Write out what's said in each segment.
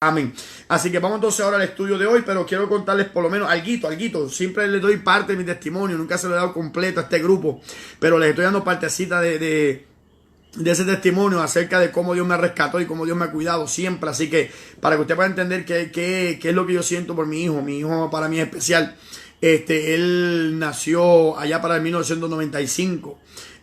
Amén. Así que vamos entonces ahora al estudio de hoy, pero quiero contarles por lo menos alguito. Siempre les doy parte de mi testimonio, nunca se lo he dado completo a este grupo, pero les estoy dando partecita de ese testimonio acerca de cómo Dios me rescató y cómo Dios me ha cuidado siempre. Así que para que usted pueda entender qué es lo que yo siento por mi hijo para mí es especial. Él nació allá para el 1995.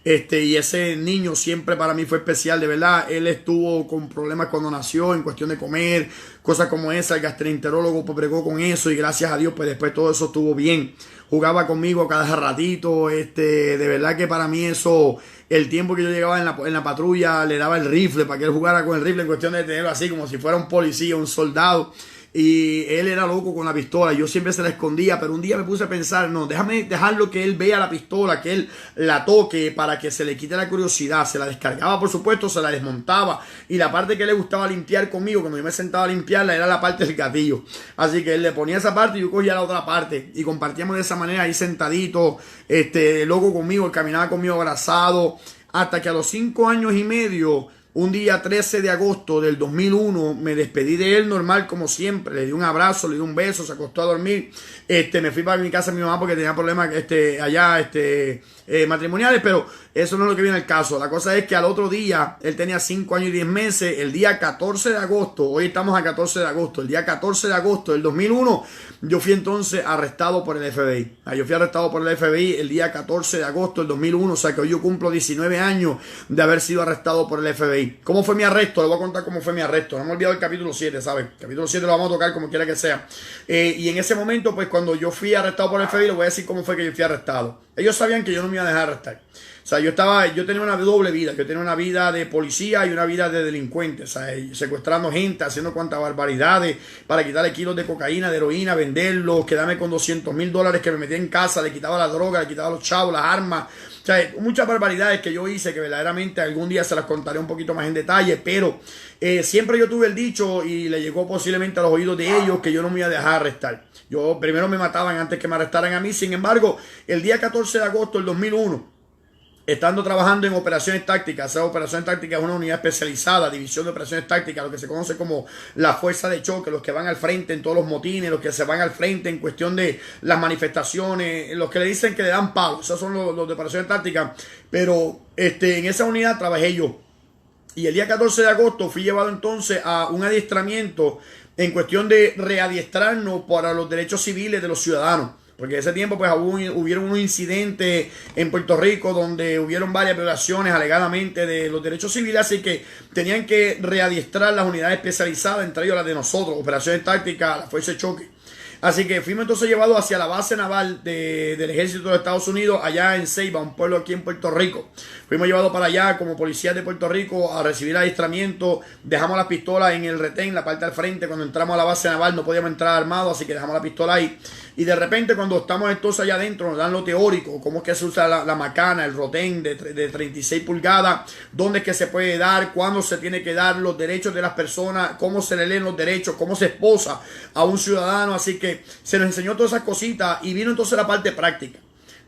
Y ese niño siempre para mí fue especial, de verdad. Él estuvo con problemas cuando nació en cuestión de comer, cosas como esa. El gastroenterólogo pues bregó con eso y gracias a Dios pues después todo eso estuvo bien. Jugaba conmigo cada ratito, de verdad que para mí eso, el tiempo que yo llegaba en la patrulla, le daba el rifle para que él jugara con el rifle en cuestión de tenerlo así como si fuera un policía, un soldado. Y él era loco con la pistola. Yo siempre se la escondía, pero un día me puse a pensar, no, déjame dejarlo que él vea la pistola, que él la toque para que se le quite la curiosidad. Se la descargaba, por supuesto, se la desmontaba. Y la parte que le gustaba limpiar conmigo, cuando yo me sentaba a limpiarla, era la parte del gatillo. Así que él le ponía esa parte y yo cogía la otra parte. Y compartíamos de esa manera ahí sentadito, loco conmigo, él caminaba conmigo abrazado. Hasta que a los 5 años y medio... Un día 13 de agosto del 2001 me despedí de él normal como siempre. Le di un abrazo, le di un beso, se acostó a dormir. Me fui para mi casa de mi mamá porque tenía problemas allá matrimoniales, pero eso no es lo que viene al caso. La cosa es que al otro día, él tenía 5 años y 10 meses, el día 14 de agosto, hoy estamos a 14 de agosto, el día 14 de agosto del 2001, yo fui entonces arrestado por el FBI. Yo fui arrestado por el FBI el día 14 de agosto del 2001, o sea que hoy yo cumplo 19 años de haber sido arrestado por el FBI. ¿Cómo fue mi arresto? Le voy a contar cómo fue mi arresto. No me he olvidado el capítulo 7, ¿sabes? El capítulo 7 lo vamos a tocar como quiera que sea. Y en ese momento, pues cuando yo fui arrestado por el FBI, le voy a decir cómo fue que yo fui arrestado. Ellos sabían que yo no me iba a dejar arrestar. O sea, yo tenía una doble vida. Yo tenía una vida de policía y una vida de delincuente. O sea, secuestrando gente, haciendo cuantas barbaridades para quitarle kilos de cocaína, de heroína, venderlos, quedarme con $200,000 que me metía en casa, le quitaba la droga, le quitaba los chavos, las armas. O sea, muchas barbaridades que yo hice que verdaderamente algún día se las contaré un poquito más en detalle, pero siempre yo tuve el dicho y le llegó posiblemente a los oídos de ellos que yo no me iba a dejar arrestar. Yo primero me mataban antes que me arrestaran a mí. Sin embargo, el día 14 de agosto del 2001, estando trabajando en operaciones tácticas, esa operaciones tácticas es una unidad especializada, división de operaciones tácticas, lo que se conoce como la fuerza de choque, los que van al frente en todos los motines, los que se van al frente en cuestión de las manifestaciones, los que le dicen que le dan palos, esos son los de operaciones tácticas, pero en esa unidad trabajé yo. Y el día 14 de agosto fui llevado entonces a un adiestramiento en cuestión de readiestrarnos para los derechos civiles de los ciudadanos. Porque en ese tiempo pues hubieron un incidente en Puerto Rico donde hubieron varias violaciones alegadamente de los derechos civiles, así que tenían que readiestrar las unidades especializadas, entre ellos las de nosotros, operaciones tácticas, la fuerza de choque. Así que fuimos entonces llevados hacia la base naval del ejército de Estados Unidos, allá en Ceiba, un pueblo aquí en Puerto Rico. Fuimos llevados para allá como policías de Puerto Rico a recibir adiestramiento. Dejamos las pistolas en el retén, la parte al frente. Cuando entramos a la base naval no podíamos entrar armados, así que dejamos la pistola ahí. Y de repente cuando estamos entonces allá adentro nos dan lo teórico, cómo es que se usa la macana, el rotén de 36 pulgadas, dónde es que se puede dar, cuándo se tiene que dar, los derechos de las personas, cómo se le leen los derechos, cómo se esposa a un ciudadano. Así que se nos enseñó todas esas cositas y vino entonces la parte práctica.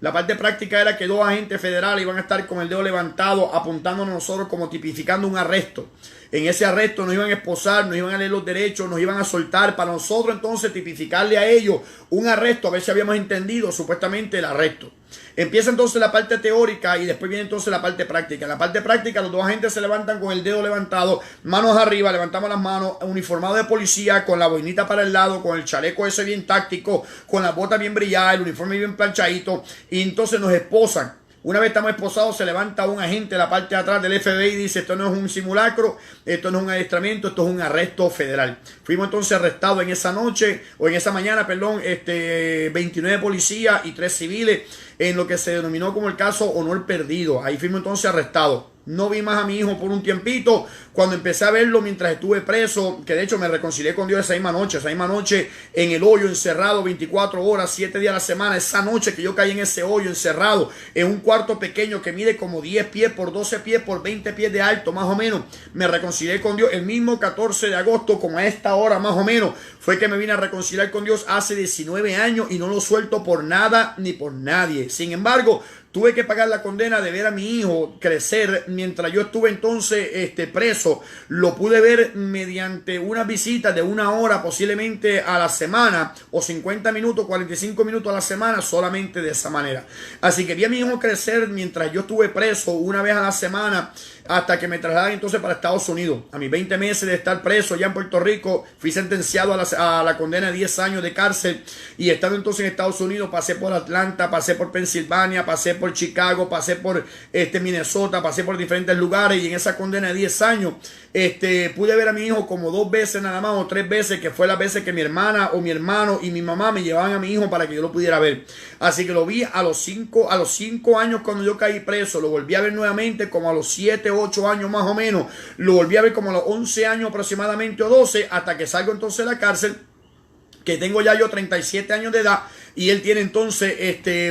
La parte práctica era que 2 agentes federales iban a estar con el dedo levantado apuntándonos a nosotros como tipificando un arresto. En ese arresto nos iban a esposar, nos iban a leer los derechos, nos iban a soltar para nosotros entonces tipificarle a ellos un arresto, a ver si habíamos entendido supuestamente el arresto. Empieza entonces la parte teórica y después viene entonces la parte práctica. En la parte práctica los 2 agentes se levantan con el dedo levantado, manos arriba, levantamos las manos, uniformados de policía, con la boinita para el lado, con el chaleco ese bien táctico, con las botas bien brilladas, el uniforme bien planchadito, y entonces nos esposan. Una vez estamos esposados, se levanta un agente de la parte de atrás del FBI y dice: esto no es un simulacro, esto no es un adiestramiento, esto es un arresto federal. Fuimos entonces arrestados en esa noche, o en esa mañana, perdón, 29 policías y 3 civiles, en lo que se denominó como el caso Honor Perdido. Ahí fuimos entonces arrestados. No vi más a mi hijo por un tiempito. Cuando empecé a verlo mientras estuve preso, que de hecho me reconcilié con Dios esa misma noche en el hoyo, encerrado 24 horas, 7 días a la semana. Esa noche que yo caí en ese hoyo, encerrado en un cuarto pequeño que mide como 10 pies por 12 pies por 20 pies de alto, más o menos. Me reconcilié con Dios el mismo 14 de agosto, como a esta hora más o menos, fue que me vine a reconciliar con Dios hace 19 años y no lo suelto por nada ni por nadie. Sin embargo, tuve que pagar la condena de ver a mi hijo crecer mientras yo estuve entonces preso. Lo pude ver mediante una visita de 1 hora posiblemente a la semana, o 50 minutos, 45 minutos a la semana, solamente de esa manera. Así que vi a mi hijo crecer mientras yo estuve preso una vez a la semana, hasta que me trasladaron entonces para Estados Unidos. A mis 20 meses de estar preso ya en Puerto Rico, fui sentenciado a la condena de 10 años de cárcel, y estando entonces en Estados Unidos, pasé por Atlanta, pasé por Pensilvania, pasé por Chicago, pasé por Minnesota, pasé por diferentes lugares, y en esa condena de 10 años pude ver a mi hijo como 2 veces nada más, o 3 veces, que fue las veces que mi hermana o mi hermano y mi mamá me llevaban a mi hijo para que yo lo pudiera ver. Así que lo vi a los 5 años cuando yo caí preso, lo volví a ver nuevamente como a los 7, 8 años más o menos, lo volví a ver como a los 11 años aproximadamente, o 12, hasta que salgo entonces de la cárcel, que tengo ya yo 37 años de edad, y él tiene entonces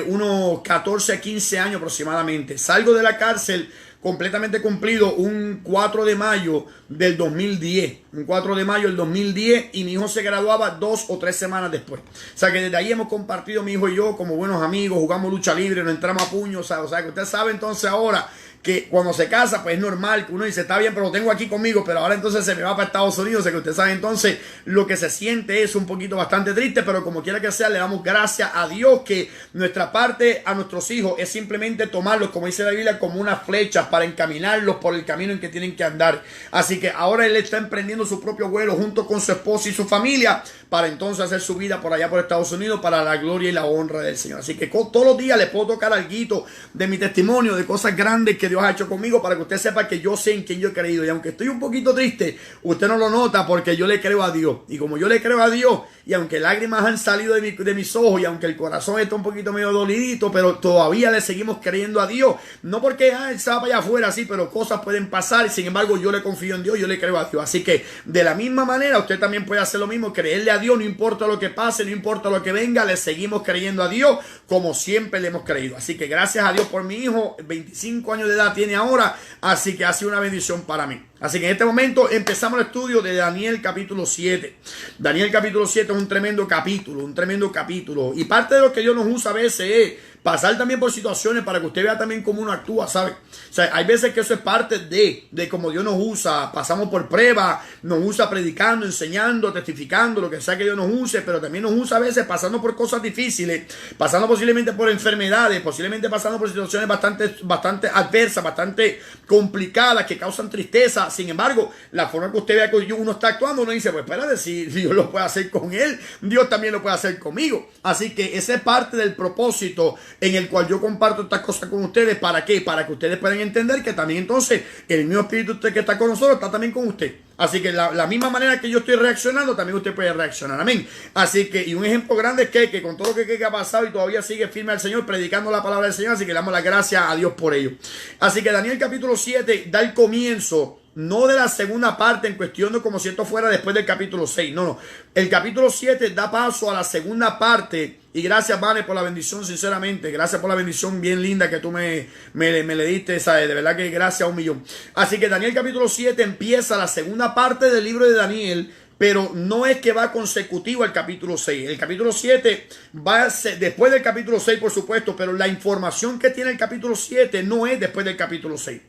unos 14 15 años aproximadamente. Salgo de la cárcel completamente cumplido un 4 de mayo del 2010. Un 4 de mayo del 2010, y mi hijo se graduaba 2 o 3 semanas después. O sea que desde ahí hemos compartido, mi hijo y yo, como buenos amigos, jugamos lucha libre, nos entramos a puños. O sea que usted sabe entonces ahora que cuando se casa, pues es normal que uno dice, está bien, pero lo tengo aquí conmigo, pero ahora entonces se me va para Estados Unidos. O sea que usted sabe entonces lo que se siente es un poquito bastante triste, pero como quiera que sea, le damos gracias a Dios que nuestra parte a nuestros hijos es simplemente tomarlos, como dice la Biblia, como unas flechas para encaminarlos por el camino en que tienen que andar. Así que ahora él está emprendiendo su propio vuelo junto con su esposa y su familia, para entonces hacer su vida por allá por Estados Unidos, para la gloria y la honra del Señor. Así que todos los días le puedo tocar algo de mi testimonio, de cosas grandes que Dios ha hecho conmigo, para que usted sepa que yo sé en quién yo he creído. Y aunque estoy un poquito triste, usted no lo nota, porque yo le creo a Dios. Y como yo le creo a Dios, y aunque lágrimas han salido de mis ojos, y aunque el corazón está un poquito medio dolidito, pero todavía le seguimos creyendo a Dios. No porque él se va para allá afuera, sí, pero cosas pueden pasar, y sin embargo yo le confío en Dios, yo le creo a Dios. Así que de la misma manera usted también puede hacer lo mismo, creerle a Dios, no importa lo que pase, no importa lo que venga, le seguimos creyendo a Dios como siempre le hemos creído. Así que gracias a Dios por mi hijo, 25 años de edad tiene ahora, así que ha sido una bendición para mí. Así que en este momento empezamos el estudio de Daniel capítulo 7. Daniel capítulo 7 es un tremendo capítulo. Y parte de lo que Dios nos usa a veces es pasar también por situaciones para que usted vea también cómo uno actúa, ¿sabe? O sea, hay veces que eso es parte de cómo Dios nos usa. Pasamos por pruebas, nos usa predicando, enseñando, testificando, lo que sea que Dios nos use, pero también nos usa a veces pasando por cosas difíciles, pasando posiblemente por enfermedades, posiblemente pasando por situaciones bastante adversas, bastante complicadas, que causan tristeza. Sin embargo, la forma que usted vea que uno está actuando, uno dice, pues espérate, si Dios lo puede hacer con él, Dios también lo puede hacer conmigo. Así que esa es parte del propósito en el cual yo comparto estas cosas con ustedes. ¿Para qué? Para que ustedes puedan entender que también entonces el mismo espíritu que está con nosotros está también con usted. Así que la misma manera que yo estoy reaccionando, también usted puede reaccionar. Amén. Así que, y un ejemplo grande es que con todo lo que ha pasado y todavía sigue firme al Señor, predicando la palabra del Señor. Así que le damos las gracias a Dios por ello. Así que Daniel capítulo 7 da el comienzo, no de la segunda parte en cuestión de como si esto fuera después del capítulo 6. No. El capítulo 7 da paso a la segunda parte. Y gracias, Vane, por la bendición, sinceramente. Gracias por la bendición bien linda que tú me le diste, ¿sabes? De verdad que gracias a 1.000.000. Así que Daniel capítulo 7 empieza la segunda parte del libro de Daniel, pero no es que va consecutivo al capítulo 6. El capítulo 7 va a ser después del capítulo 6, por supuesto, pero la información que tiene el capítulo 7 no es después del capítulo 6.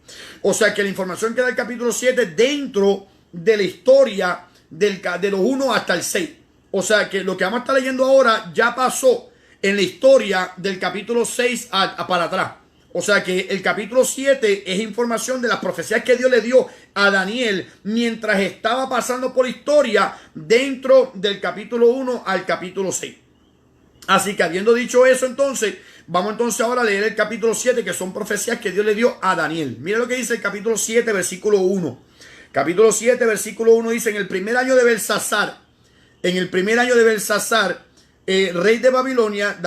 O sea que la información que da el capítulo 7 dentro de la historia de los 1 hasta el 6. O sea que lo que vamos a estar leyendo ahora ya pasó en la historia del capítulo 6 para atrás. O sea que el capítulo 7 es información de las profecías que Dios le dio a Daniel mientras estaba pasando por historia dentro del capítulo 1 al capítulo 6. Así que habiendo dicho eso, entonces, vamos entonces ahora a leer el capítulo 7, que son profecías que Dios le dio a Daniel. Mira lo que dice el capítulo 7, versículo 1. Capítulo 7, versículo 1 dice: en el primer año de Belsasar, rey de Babilonia,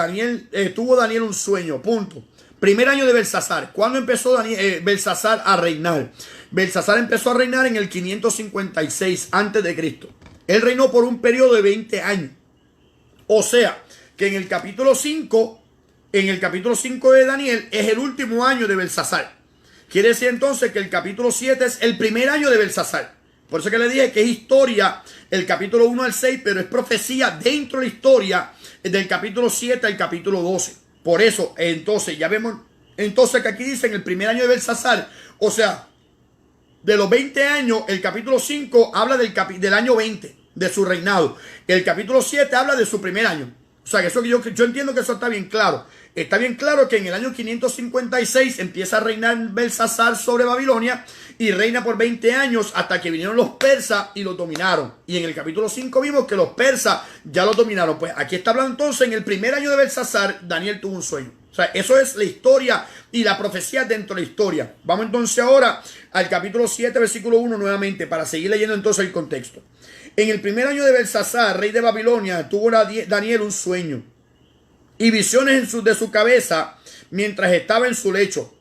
tuvo Daniel un sueño, punto. Primer año de Belsasar. ¿Cuándo empezó Belsasar a reinar? Belsasar empezó a reinar en el 556 a.C. Él reinó por un periodo de 20 años. O sea, que en el capítulo 5 de Daniel es el último año de Belsasar. Quiere decir entonces que el capítulo 7 es el primer año de Belsasar. Por eso que le dije que es historia el capítulo 1 al 6, pero es profecía dentro de la historia del capítulo 7 al capítulo 12. Por eso, entonces, ya vemos entonces que aquí dice en el primer año de Belsasar, o sea, de los 20 años, el capítulo 5 habla del año 20 de su reinado. El capítulo 7 habla de su primer año. O sea, que eso yo entiendo que eso está bien claro. Está bien claro que en el año 556 empieza a reinar Belsasar sobre Babilonia y reina por 20 años hasta que vinieron los persas y los dominaron. Y en el capítulo 5 vimos que los persas ya los dominaron. Pues aquí está hablando entonces, en el primer año de Belsasar, Daniel tuvo un sueño. O sea, eso es la historia y la profecía dentro de la historia. Vamos entonces ahora al capítulo 7, versículo 1 nuevamente, para seguir leyendo entonces el contexto. En el primer año de Belsasar, rey de Babilonia, tuvo Daniel un sueño y visiones de su cabeza mientras estaba en su lecho.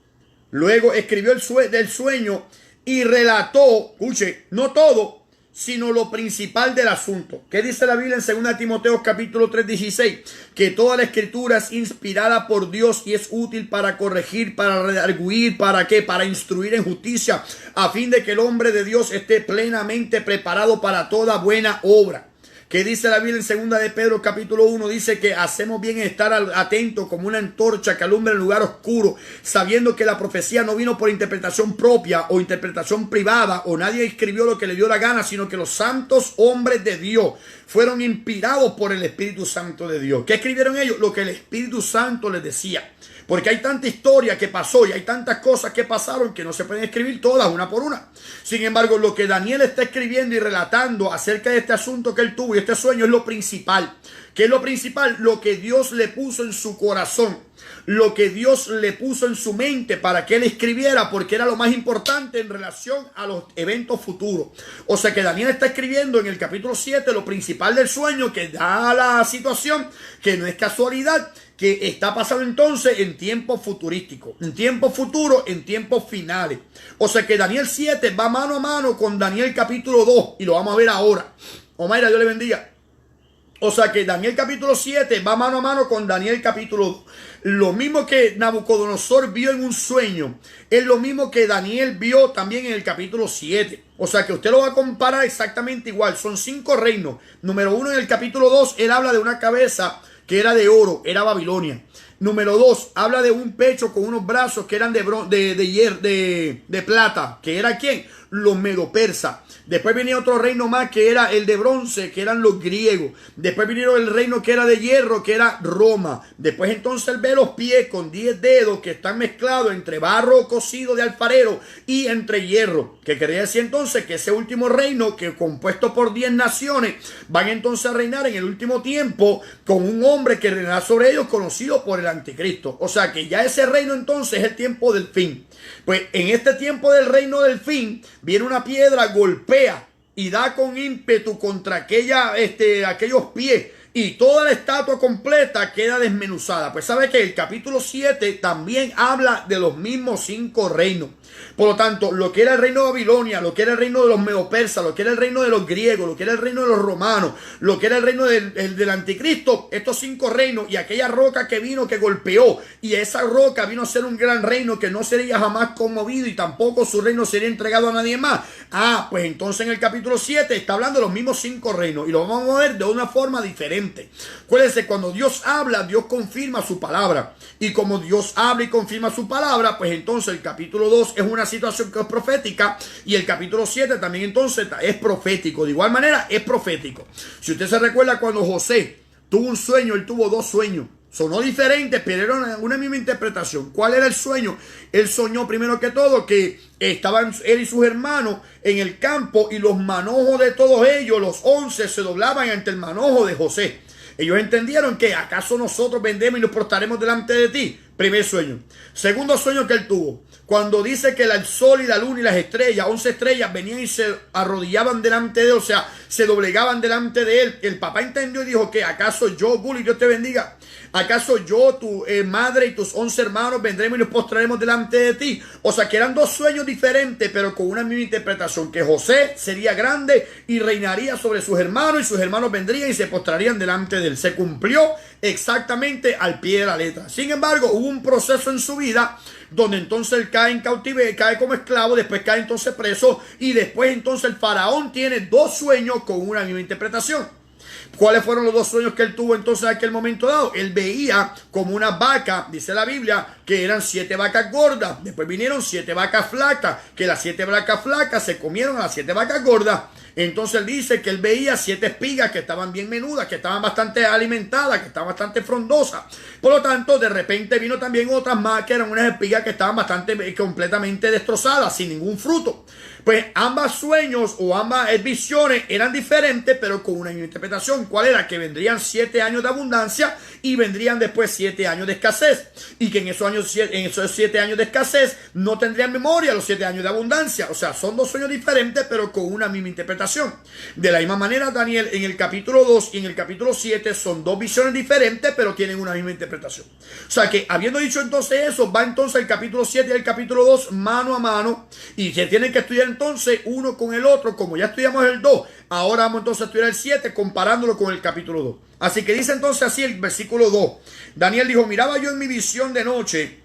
Luego escribió del sueño y relató, escuche, no todo, sino lo principal del asunto. ¿Qué dice la Biblia en 2 Timoteo capítulo 3:16? Que toda la escritura es inspirada por Dios y es útil para corregir, para redarguir, ¿para qué? Para instruir en justicia, a fin de que el hombre de Dios esté plenamente preparado para toda buena obra. ¿Qué dice la Biblia en 2 de Pedro capítulo 1? Dice que hacemos bien en estar atentos como una antorcha que alumbra en lugar oscuro, sabiendo que la profecía no vino por interpretación propia o interpretación privada, o nadie escribió lo que le dio la gana, sino que los santos hombres de Dios fueron inspirados por el Espíritu Santo de Dios. ¿Qué escribieron ellos? Lo que el Espíritu Santo les decía. Porque hay tanta historia que pasó y hay tantas cosas que pasaron que no se pueden escribir todas una por una. Sin embargo, lo que Daniel está escribiendo y relatando acerca de este asunto que él tuvo y este sueño es lo principal. ¿Qué es lo principal? Lo que Dios le puso en su corazón. Lo que Dios le puso en su mente para que él escribiera, porque era lo más importante en relación a los eventos futuros. O sea que Daniel está escribiendo en el capítulo 7 lo principal del sueño, que da la situación, que no es casualidad, que está pasando entonces en tiempos futurísticos, en tiempos futuros, en tiempos finales. O sea que Daniel 7 va mano a mano con Daniel capítulo 2 y lo vamos a ver ahora. Omaira, Dios le bendiga. O sea que Daniel capítulo 7 va mano a mano con Daniel capítulo 2. Lo mismo que Nabucodonosor vio en un sueño, es lo mismo que Daniel vio también en el capítulo 7. O sea que usted lo va a comparar exactamente igual. Son 5 reinos. Número 1, en el capítulo 2, él habla de una cabeza que era de oro, era Babilonia. Número 2, habla de un pecho con unos brazos que eran de plata. ¿Que era quién? Los medo-persas. Después venía otro reino más que era el de bronce, que eran los griegos. Después vinieron el reino que era de hierro, que era Roma. Después entonces él ve los pies con 10 dedos que están mezclados entre barro cocido de alfarero y entre hierro. Que quería decir entonces que ese último reino, que compuesto por 10 naciones, van entonces a reinar en el último tiempo con un hombre que reinará sobre ellos conocido por el anticristo. O sea que ya ese reino entonces es el tiempo del fin. Pues en este tiempo del reino del fin, viene una piedra, golpea y da con ímpetu contra aquellos pies, y toda la estatua completa queda desmenuzada. Pues sabe que el capítulo 7 también habla de los mismos 5 reinos. Por lo tanto, lo que era el reino de Babilonia, lo que era el reino de los medo-persas, lo que era el reino de los griegos, lo que era el reino de los romanos, lo que era el reino del anticristo, estos 5 reinos y aquella roca que vino, que golpeó, y esa roca vino a ser un gran reino que no sería jamás conmovido y tampoco su reino sería entregado a nadie más. Pues entonces en el capítulo 7 está hablando de los mismos 5 reinos y lo vamos a ver de una forma diferente. Acuérdense, cuando Dios habla, Dios confirma su palabra, y como Dios habla y confirma su palabra, pues entonces el capítulo 2 es una situación que es profética, y el capítulo 7 también entonces es profético. De igual manera es profético. Si usted se recuerda, cuando José tuvo un sueño, él tuvo 2 sueños. Sonó diferente, pero era una misma interpretación. ¿Cuál era el sueño? Él soñó primero que todo que estaban él y sus hermanos en el campo, y los manojos de todos ellos, los 11, se doblaban ante el manojo de José. Ellos entendieron que ¿acaso nosotros vendemos y nos prostraremos delante de ti? Primer sueño. Segundo sueño que él tuvo, cuando dice que el sol y la luna y las estrellas, 11 estrellas, venían y se arrodillaban delante de él, o sea, se doblegaban delante de él. El papá entendió y dijo que ¿acaso yo, Bully, Dios te bendiga, acaso yo, tu madre y tus 11 hermanos vendremos y nos postraremos delante de ti? O sea, que eran 2 sueños diferentes, pero con una misma interpretación, que José sería grande y reinaría sobre sus hermanos, y sus hermanos vendrían y se postrarían delante de él. Se cumplió exactamente al pie de la letra. Sin embargo, hubo un proceso en su vida donde entonces él cae en cautiverio, cae como esclavo, después cae entonces preso, y después entonces el faraón tiene 2 sueños con una misma interpretación. ¿Cuáles fueron los dos sueños que él tuvo entonces en aquel momento dado? Él veía como una vaca, dice la Biblia, que eran 7 vacas gordas. Después vinieron 7 vacas flacas, que las 7 vacas flacas se comieron a las 7 vacas gordas. Entonces él dice que él veía 7 espigas que estaban bien menudas, que estaban bastante alimentadas, que estaban bastante frondosas. Por lo tanto, de repente vino también otras más que eran unas espigas que estaban bastante completamente destrozadas, sin ningún fruto. Pues ambas sueños o ambas visiones eran diferentes, pero con una misma interpretación. ¿Cuál era? Que vendrían 7 años de abundancia y vendrían después 7 años de escasez. Y que en esos 7 años de escasez no tendrían memoria los 7 años de abundancia. O sea, son dos sueños diferentes, pero con una misma interpretación. De la misma manera, Daniel, en el capítulo 2 y en el capítulo 7 son dos visiones diferentes, pero tienen una misma interpretación. O sea que, habiendo dicho entonces eso, va entonces el capítulo 7 y el capítulo 2 mano a mano, y se tienen que estudiar entonces uno con el otro, como ya estudiamos el 2, ahora vamos entonces a estudiar el 7 comparándolo con el capítulo 2. Así que dice entonces así el versículo 2. Daniel dijo: miraba yo en mi visión de noche,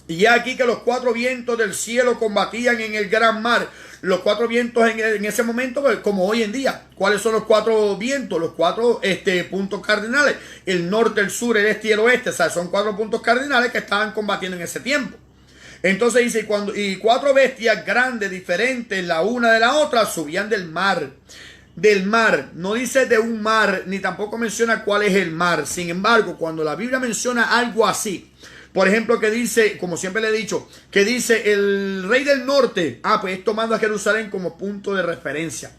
y aquí que los 4 vientos del cielo combatían en el gran mar. Los 4 vientos en ese momento, como hoy en día. ¿Cuáles son los 4 vientos? Los 4 puntos cardinales. El norte, el sur, el este y el oeste. O sea, son 4 puntos cardinales que estaban combatiendo en ese tiempo. Entonces dice, y 4 bestias grandes, diferentes, la una de la otra, subían del mar. Del mar, no dice de un mar, ni tampoco menciona cuál es el mar. Sin embargo, cuando la Biblia menciona algo así, por ejemplo, que dice, como siempre le he dicho, que dice el rey del norte, pues es tomando a Jerusalén como punto de referencia.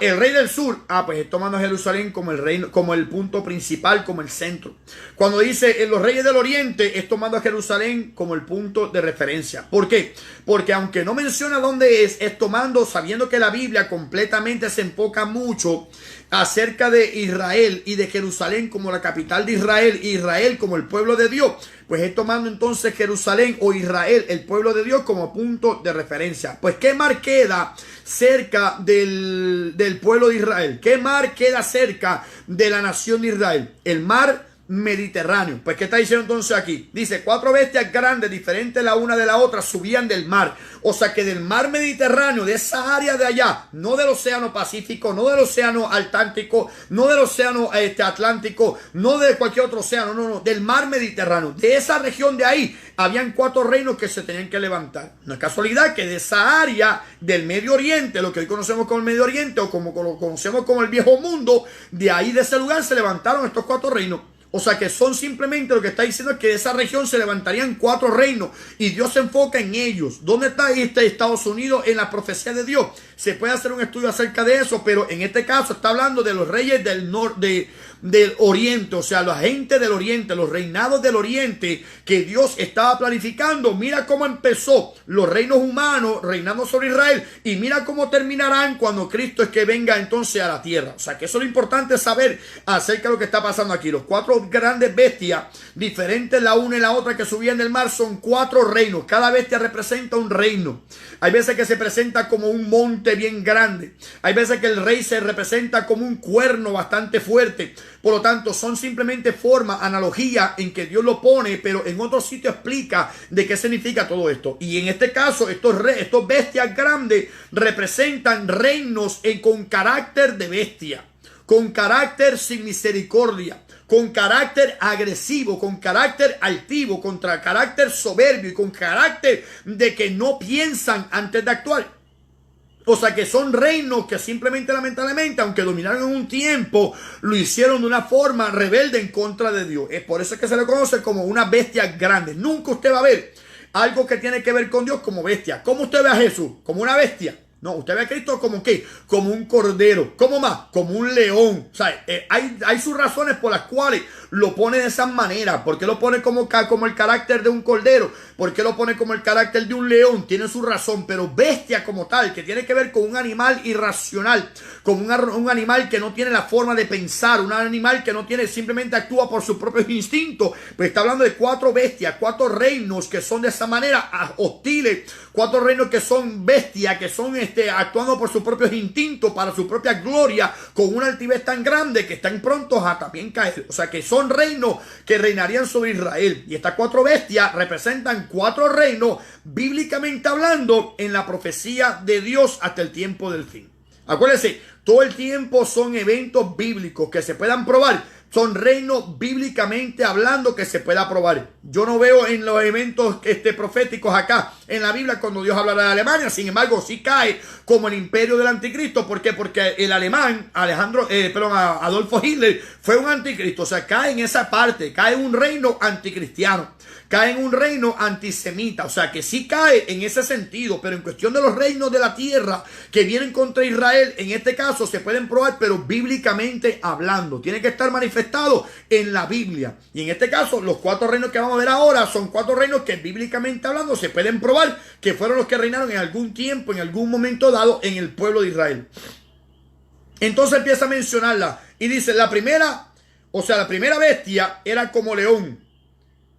El rey del sur, pues es tomando a Jerusalén como el reino, como el punto principal, como el centro. Cuando dice los reyes del oriente, es tomando a Jerusalén como el punto de referencia. ¿Por qué? Porque aunque no menciona dónde es tomando, sabiendo que la Biblia completamente se enfoca mucho acerca de Israel y de Jerusalén como la capital de Israel, y Israel como el pueblo de Dios, pues es tomando entonces Jerusalén o Israel, el pueblo de Dios, como punto de referencia. Pues ¿qué mar queda cerca del pueblo de Israel? ¿Qué mar queda cerca de la nación de Israel? El mar Mediterráneo. Pues ¿qué está diciendo entonces aquí? Dice, 4 bestias grandes, diferentes la una de la otra, subían del mar. O sea que del mar Mediterráneo, de esa área de allá, no del océano Pacífico, no del océano Atlántico, no del océano Atlántico, no de cualquier otro océano, no, del mar Mediterráneo. De esa región de ahí, habían 4 reinos que se tenían que levantar. No es casualidad que de esa área del Medio Oriente, lo que hoy conocemos como el Medio Oriente, o como lo conocemos como el Viejo Mundo, de ahí de ese lugar se levantaron estos 4 reinos. O sea que son simplemente, lo que está diciendo es que de esa región se levantarían 4 reinos y Dios se enfoca en ellos. ¿Dónde está Estados Unidos en la profecía de Dios? Se puede hacer un estudio acerca de eso, pero en este caso está hablando de los reyes del norte, del oriente, o sea, la gente del oriente, los reinados del oriente que Dios estaba planificando. Mira cómo empezó los reinos humanos reinando sobre Israel y mira cómo terminarán cuando Cristo es que venga entonces a la tierra. O sea, que eso es lo importante saber acerca de lo que está pasando aquí. Los 4 grandes bestias, diferentes la una y la otra, que subían del mar, son 4 reinos. Cada bestia representa un reino. Hay veces que se presenta como un monte bien grande. Hay veces que el rey se representa como un cuerno bastante fuerte. Por lo tanto, son simplemente forma, analogía en que Dios lo pone, pero en otro sitio explica de qué significa todo esto. Y en este caso, estos bestias grandes representan reinos con carácter de bestia, con carácter sin misericordia, con carácter agresivo, con carácter altivo, contra carácter soberbio y con carácter de que no piensan antes de actuar. O sea que son reinos que simplemente, lamentablemente, aunque dominaron en un tiempo, lo hicieron de una forma rebelde en contra de Dios. Es por eso que se le conoce como una bestia grande. Nunca usted va a ver algo que tiene que ver con Dios como bestia. ¿Cómo usted ve a Jesús? ¿Como una bestia? No, usted ve a Cristo como ¿qué? Como un cordero. ¿Cómo más? Como un león. O sea, hay sus razones por las cuales lo pone de esa manera. ¿Por qué lo pone como el carácter de un cordero? ¿Por qué lo pone como el carácter de un león? Tiene su razón, pero bestia como tal, que tiene que ver con un animal irracional, con un animal que no tiene la forma de pensar, un animal que no tiene, simplemente actúa por sus propios instintos. Pues está hablando de 4 bestias, 4 reinos que son de esa manera hostiles, 4 reinos que son bestias, que son actuando por sus propios instintos, para su propia gloria, con una altivez tan grande que están prontos a también caer. O sea que son reinos que reinarían sobre Israel. Y estas 4 bestias representan 4 reinos, bíblicamente hablando, en la profecía de Dios hasta el tiempo del fin. Acuérdense, todo el tiempo son eventos bíblicos que se puedan probar. Son reinos bíblicamente hablando que se pueda probar. Yo no veo en los eventos proféticos acá en la Biblia cuando Dios habla de Alemania. Sin embargo, sí cae como el imperio del anticristo. ¿Por qué? Porque el alemán, Adolfo Hitler, fue un anticristo. O sea, cae en esa parte. Cae en un reino anticristiano. Cae en un reino antisemita. O sea, que sí cae en ese sentido. Pero en cuestión de los reinos de la tierra que vienen contra Israel, en este caso se pueden probar, pero bíblicamente hablando. Tiene que estar manifestado en la Biblia. Y en este caso, los 4 reinos que vamos a ver ahora son 4 reinos que bíblicamente hablando se pueden probar que fueron los que reinaron en algún tiempo, en algún momento dado en el pueblo de Israel. Entonces empieza a mencionarla y dice, la primera bestia era como león.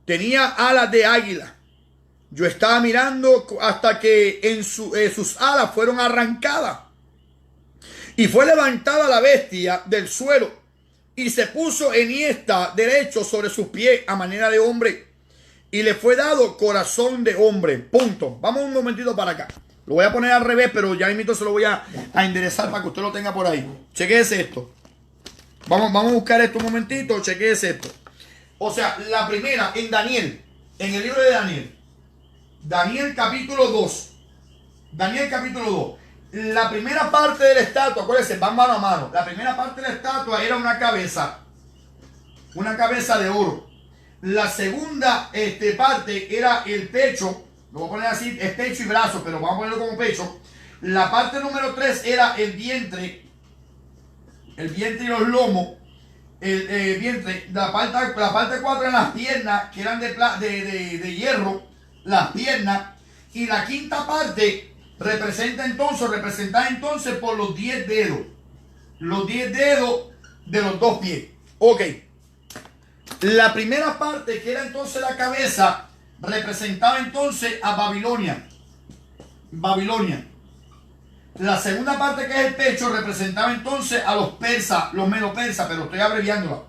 Tenía alas de águila. Yo estaba mirando hasta que sus alas fueron arrancadas. Y fue levantada la bestia del suelo y se puso enhiesta derecho sobre sus pies a manera de hombre. Y le fue dado corazón de hombre. Punto. Vamos un momentito para acá. Lo voy a poner al revés, pero ya mismo se lo voy a enderezar para que usted lo tenga por ahí. Chequéese esto. Vamos a buscar esto un momentito. Chequéese esto. O sea, la primera en Daniel, en el libro de Daniel. Daniel capítulo 2. Daniel capítulo 2. La primera parte de la estatua, acuérdense, van mano a mano. La primera parte de la estatua era una cabeza de oro. La segunda parte era el pecho. Lo voy a poner así, es pecho y brazo, pero vamos a ponerlo como pecho. La parte número 3 era el vientre y los lomos. El vientre. La parte 4 eran las piernas, que eran de hierro, las piernas. Y la quinta parte representada entonces por los 10 dedos. Los 10 dedos de los 2 pies. Ok. La primera parte, que era entonces la cabeza, representaba entonces a Babilonia. La segunda parte, que es el pecho, representaba entonces a los persas, los medo-persas, pero estoy abreviándola.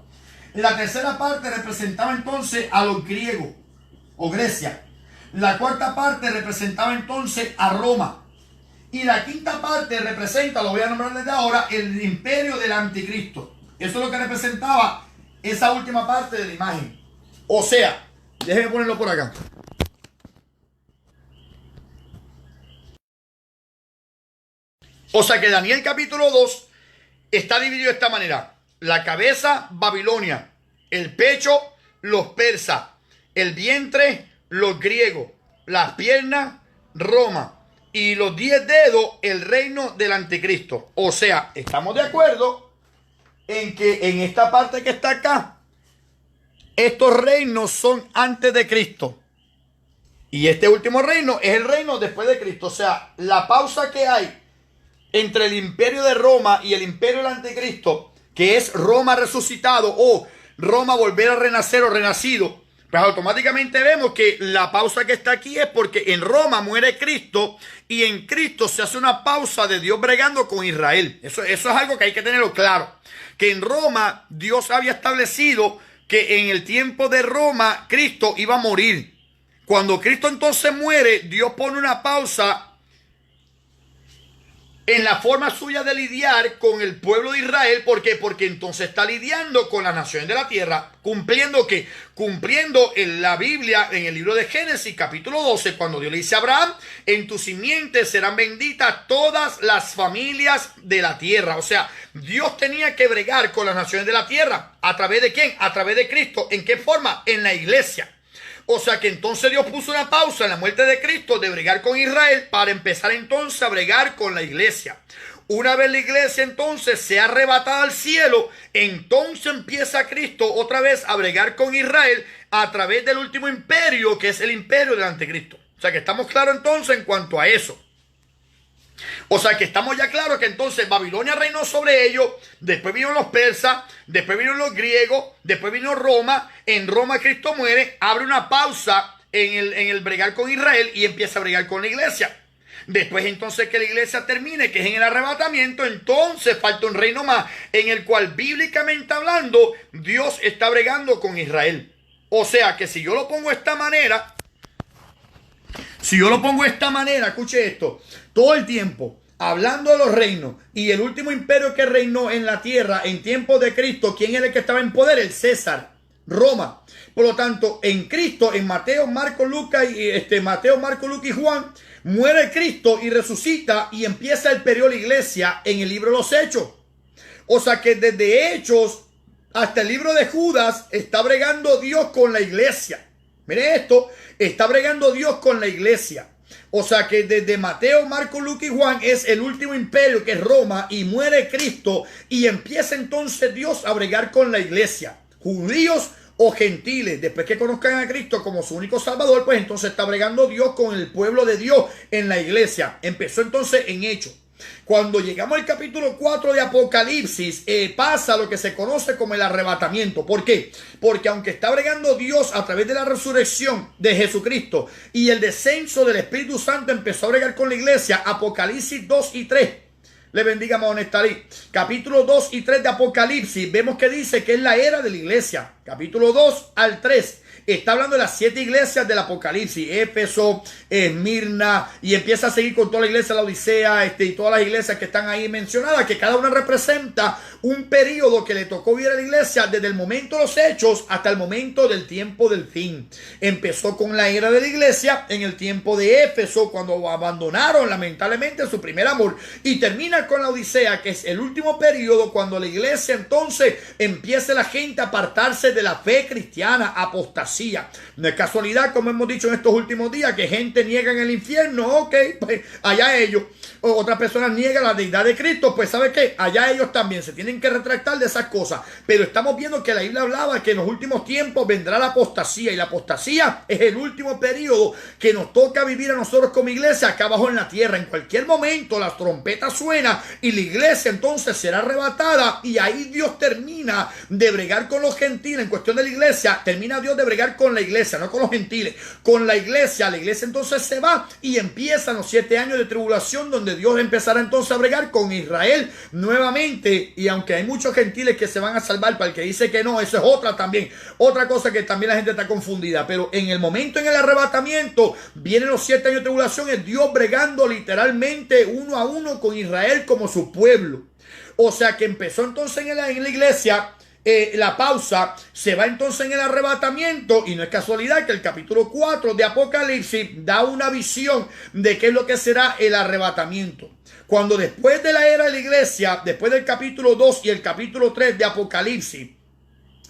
La tercera parte representaba entonces a los griegos o Grecia. La cuarta parte representaba entonces a Roma. Y la quinta parte representa, lo voy a nombrar desde ahora, el imperio del anticristo. Eso es lo que representaba esa última parte de la imagen. O sea, déjenme ponerlo por acá. O sea que Daniel capítulo 2 está dividido de esta manera. La cabeza, Babilonia. El pecho, los persas. El vientre, los griegos. Las piernas, Roma. Y los 10 dedos, el reino del anticristo. O sea, estamos de acuerdo en que en esta parte que está acá, estos reinos son antes de Cristo. Y este último reino es el reino después de Cristo. O sea, la pausa que hay entre el imperio de Roma y el imperio del anticristo, que es Roma resucitado o Roma volver a renacer o renacido, pues automáticamente vemos que la pausa que está aquí es porque en Roma muere Cristo y en Cristo se hace una pausa de Dios bregando con Israel. Eso es algo que hay que tenerlo claro. Que en Roma Dios había establecido que en el tiempo de Roma Cristo iba a morir. Cuando Cristo entonces muere, Dios pone una pausa en la forma suya de lidiar con el pueblo de Israel. ¿Por qué? Porque entonces está lidiando con las naciones de la tierra, cumpliendo en la Biblia, en el libro de Génesis capítulo 12, cuando Dios le dice a Abraham, en tu simiente serán benditas todas las familias de la tierra. O sea, Dios tenía que bregar con las naciones de la tierra. ¿A través de quién? A través de Cristo. ¿En qué forma? En la iglesia. O sea que entonces Dios puso una pausa en la muerte de Cristo de bregar con Israel para empezar entonces a bregar con la iglesia. Una vez la iglesia entonces sea arrebatada al cielo, entonces empieza Cristo otra vez a bregar con Israel a través del último imperio, que es el imperio del anticristo. O sea que estamos claros entonces en cuanto a eso. O sea que estamos ya claros que entonces Babilonia reinó sobre ellos, después vinieron los persas, después vinieron los griegos, después vino Roma. En Roma Cristo muere, abre una pausa en el bregar con Israel y empieza a bregar con la iglesia. Después entonces que la iglesia termine, que es en el arrebatamiento, entonces falta un reino más en el cual bíblicamente hablando Dios está bregando con Israel. O sea que si yo lo pongo de esta manera, escuche esto, todo el tiempo hablando de los reinos, y el último imperio que reinó en la tierra en tiempos de Cristo, ¿quién era el que estaba en poder? El César, Roma. Por lo tanto, en Cristo, en Mateo, Marcos, Lucas y Juan, muere Cristo y resucita y empieza el periodo de la iglesia en el libro de los Hechos. O sea que desde Hechos hasta el libro de Judas está bregando Dios con la iglesia. Mire esto, está bregando Dios con la iglesia. O sea que desde Mateo, Marcos, Lucas y Juan es el último imperio, que es Roma, y muere Cristo y empieza entonces Dios a bregar con la iglesia, judíos o gentiles. Después que conozcan a Cristo como su único salvador, pues entonces está bregando Dios con el pueblo de Dios en la iglesia. Empezó entonces en Hechos. Cuando llegamos al capítulo 4 de Apocalipsis, pasa lo que se conoce como el arrebatamiento. ¿Por qué? Porque aunque está bregando Dios a través de la resurrección de Jesucristo y el descenso del Espíritu Santo empezó a bregar con la iglesia, Apocalipsis 2 y 3. Le bendiga, Monestalí. Capítulo 2 y 3 de Apocalipsis, vemos que dice que es la era de la iglesia. Capítulo 2 al 3. Está hablando de las 7 iglesias del Apocalipsis: Éfeso, Esmirna, y empieza a seguir con toda la iglesia de la Odisea, y todas las iglesias que están ahí mencionadas, que cada una representa un periodo que le tocó vivir a la iglesia desde el momento de los hechos hasta el momento del tiempo del fin. Empezó con la era de la iglesia en el tiempo de Éfeso, cuando abandonaron lamentablemente su primer amor, y termina con la Odisea, que es el último periodo, cuando la iglesia entonces empieza la gente a apartarse de la fe cristiana, apostasía. No es casualidad, como hemos dicho en estos últimos días, que gente niega en el infierno. Ok, pues allá ellos. O otras personas niegan la deidad de Cristo. Pues ¿sabe qué? Allá ellos también se tienen que retractar de esas cosas. Pero estamos viendo que la Biblia hablaba que en los últimos tiempos vendrá la apostasía. Y la apostasía es el último periodo que nos toca vivir a nosotros como iglesia acá abajo en la tierra. En cualquier momento la trompeta suena y la iglesia entonces será arrebatada. Y ahí Dios termina de bregar con los gentiles. En cuestión de la iglesia, termina Dios de bregar con la iglesia, no con los gentiles, con la iglesia. La iglesia entonces se va y empiezan los 7 años de tribulación, donde Dios empezará entonces a bregar con Israel nuevamente. Y aunque hay muchos gentiles que se van a salvar, para el que dice que no, eso es otra cosa que también la gente está confundida. Pero en el momento, en el arrebatamiento, vienen los 7 años de tribulación, es Dios bregando literalmente uno a uno con Israel como su pueblo. O sea que empezó entonces en la iglesia. La pausa, se va entonces en el arrebatamiento, y no es casualidad que el capítulo 4 de Apocalipsis da una visión de qué es lo que será el arrebatamiento. Cuando después de la era de la iglesia, después del capítulo 2 y el capítulo 3 de Apocalipsis,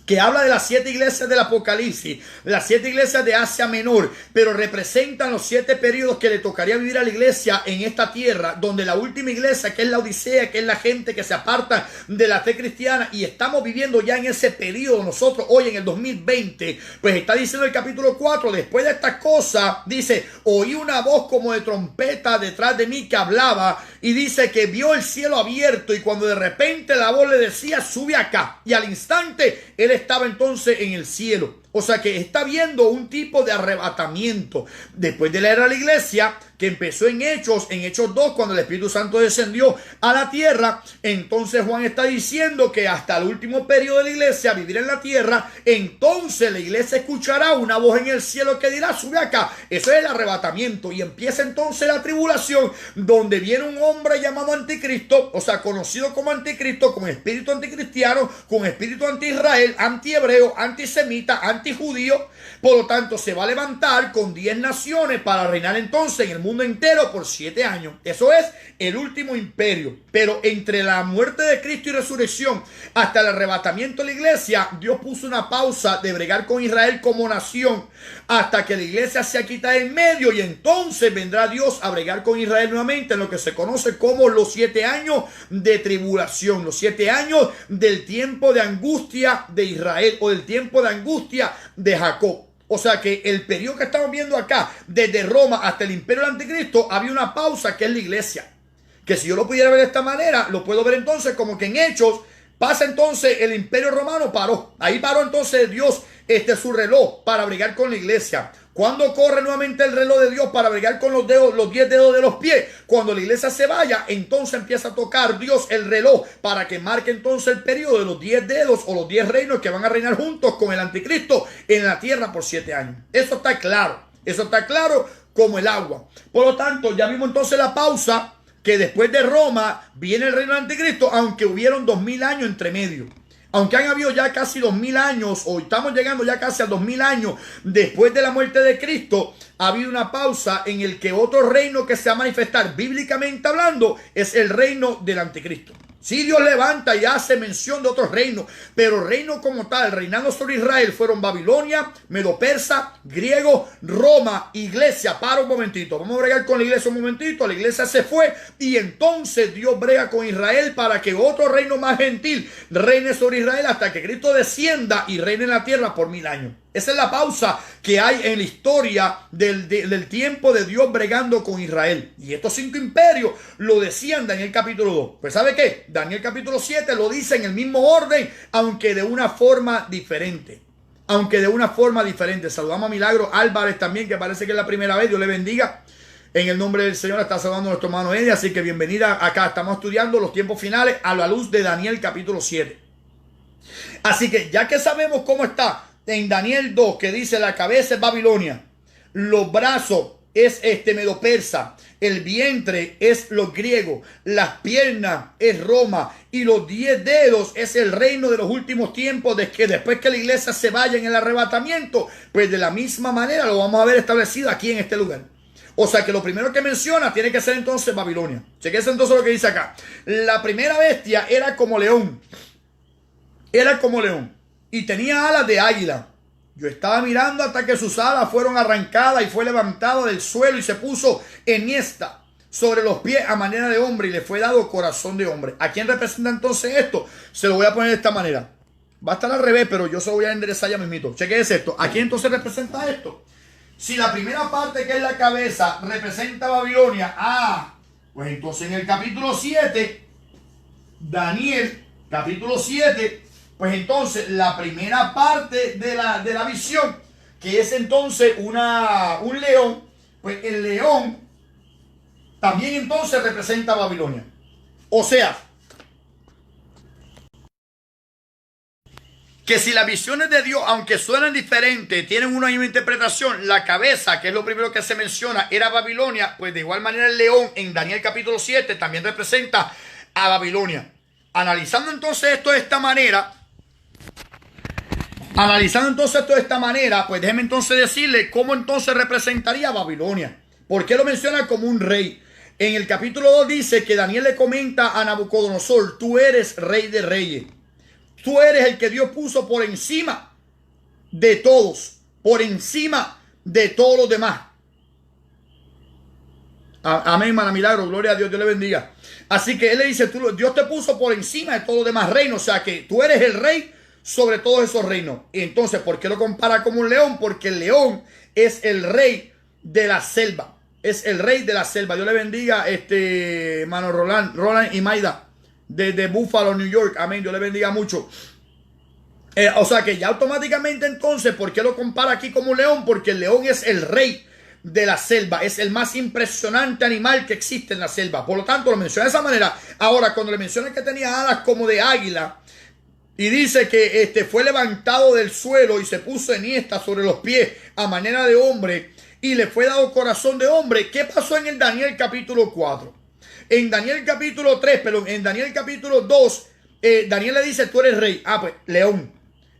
que habla de las 7 iglesias del Apocalipsis, las 7 iglesias de Asia Menor, pero representan los 7 periodos que le tocaría vivir a la iglesia en esta tierra, donde la última iglesia, que es la Odisea, que es la gente que se aparta de la fe cristiana, y estamos viviendo ya en ese periodo nosotros hoy en el 2020, pues está diciendo el capítulo 4, después de estas cosas, dice, oí una voz como de trompeta detrás de mí que hablaba, y dice que vio el cielo abierto, y cuando de repente la voz le decía, sube acá, y al instante él estaba entonces en el cielo. O sea que está viendo un tipo de arrebatamiento después de la era de la iglesia, que empezó en Hechos 2, cuando el Espíritu Santo descendió a la tierra. Entonces Juan está diciendo que hasta el último periodo de la iglesia, vivir en la tierra, entonces la iglesia escuchará una voz en el cielo que dirá, sube acá. Eso es el arrebatamiento, y empieza entonces la tribulación, donde viene un hombre llamado Anticristo, o sea, conocido como Anticristo, con espíritu anticristiano, con espíritu anti-Israel, anti-hebreo, antisemita, anti-judío. Por lo tanto, se va a levantar con 10 naciones para reinar entonces en el mundo entero por 7 años. Eso es el último imperio. Pero entre la muerte de Cristo y resurrección hasta el arrebatamiento de la iglesia, Dios puso una pausa de bregar con Israel como nación, hasta que la iglesia se quita en medio, y entonces vendrá Dios a bregar con Israel nuevamente en lo que se conoce como los 7 años de tribulación, los 7 años del tiempo de angustia de Israel, o del tiempo de angustia de Jacob. O sea que el periodo que estamos viendo acá, desde Roma hasta el imperio del anticristo, había una pausa que es la iglesia. Que si yo lo pudiera ver de esta manera, lo puedo ver entonces como que en Hechos pasa entonces el imperio romano, paró. Ahí paró entonces Dios su reloj para bregar con la iglesia. ¿Cuándo corre nuevamente el reloj de Dios para bregar con los 10 dedos de los pies? Cuando la iglesia se vaya, entonces empieza a tocar Dios el reloj para que marque entonces el periodo de los 10 dedos o los 10 reinos que van a reinar juntos con el anticristo en la tierra por 7 años. Eso está claro como el agua. Por lo tanto, ya vimos entonces la pausa que después de Roma viene el reino del anticristo, aunque hubieron 2000 años entre medio. Aunque han habido ya casi 2000 años, o estamos llegando ya casi a 2000 años después de la muerte de Cristo, ha habido una pausa en el que otro reino que se va a manifestar bíblicamente hablando es el reino del anticristo. Sí, Dios levanta y hace mención de otros reinos, pero reino como tal, reinando sobre Israel, fueron Babilonia, Medo-Persa, griego, Roma, iglesia. Para un momentito, vamos a bregar con la iglesia un momentito. La iglesia se fue y entonces Dios brega con Israel para que otro reino más gentil reine sobre Israel hasta que Cristo descienda y reine en la tierra por 1000 años. Esa es la pausa que hay en la historia del tiempo de Dios bregando con Israel. Y estos 5 imperios lo decían Daniel capítulo 2. Pues ¿sabe qué? Daniel capítulo 7 lo dice en el mismo orden, aunque de una forma diferente. Saludamos a Milagro Álvarez también, que parece que es la primera vez. Dios le bendiga. En el nombre del Señor está saludando a nuestro hermano Eddie. Así que bienvenida acá. Estamos estudiando los tiempos finales a la luz de Daniel capítulo 7. Así que ya que sabemos cómo está en Daniel 2, que dice la cabeza es Babilonia, los brazos es Medo-Persa, el vientre es los griegos, las piernas es Roma y los 10 dedos es el reino de los últimos tiempos, de que después que la iglesia se vaya en el arrebatamiento, pues de la misma manera lo vamos a ver establecido aquí en este lugar. O sea que lo primero que menciona tiene que ser entonces Babilonia. Chequense entonces lo que dice acá. La primera bestia era como león. Y tenía alas de águila. Yo estaba mirando hasta que sus alas fueron arrancadas y fue levantado del suelo y se puso enhiesta sobre los pies a manera de hombre y le fue dado corazón de hombre. ¿A quién representa entonces esto? Se lo voy a poner de esta manera. Va a estar al revés, pero yo se lo voy a enderezar ya mismito. Chequense esto. ¿A quién entonces representa esto? Si la primera parte, que es la cabeza, representa a Babilonia, pues entonces en el capítulo 7, Daniel, capítulo 7, pues entonces la primera parte de la visión, que es entonces un león, pues el león también entonces representa a Babilonia. O sea, que si las visiones de Dios, aunque suenan diferentes, tienen una misma interpretación, la cabeza, que es lo primero que se menciona, era Babilonia, pues de igual manera el león en Daniel capítulo 7 también representa a Babilonia. Analizando entonces esto de esta manera, pues déjeme entonces decirle cómo entonces representaría a Babilonia. ¿Por qué lo menciona como un rey? En el capítulo 2 dice que Daniel le comenta a Nabucodonosor: tú eres rey de reyes. Tú eres el que Dios puso por encima de todos, por encima de todos los demás. Amén, hermana Milagro, gloria a Dios, Dios le bendiga. Así que él le dice: Dios te puso por encima de todos los demás reinos, o sea que tú eres el rey sobre todos esos reinos. Y entonces, ¿por qué lo compara como un león? Porque el león es el rey de la selva. Es el rey de la selva. Dios le bendiga, hermano Roland y Maida, de Buffalo, New York. Amén, Dios le bendiga mucho. O sea que ya automáticamente entonces, ¿por qué lo compara aquí como un león? Porque el león es el rey de la selva, es el más impresionante animal que existe en la selva. Por lo tanto, lo menciona de esa manera. Ahora, cuando le menciona que tenía alas como de águila y dice que fue levantado del suelo y se puso enhiesta sobre los pies a manera de hombre y le fue dado corazón de hombre, ¿qué pasó en el Daniel capítulo 4? En Daniel capítulo 3, perdón, en Daniel capítulo 2, Daniel le dice: tú eres rey. Pues león.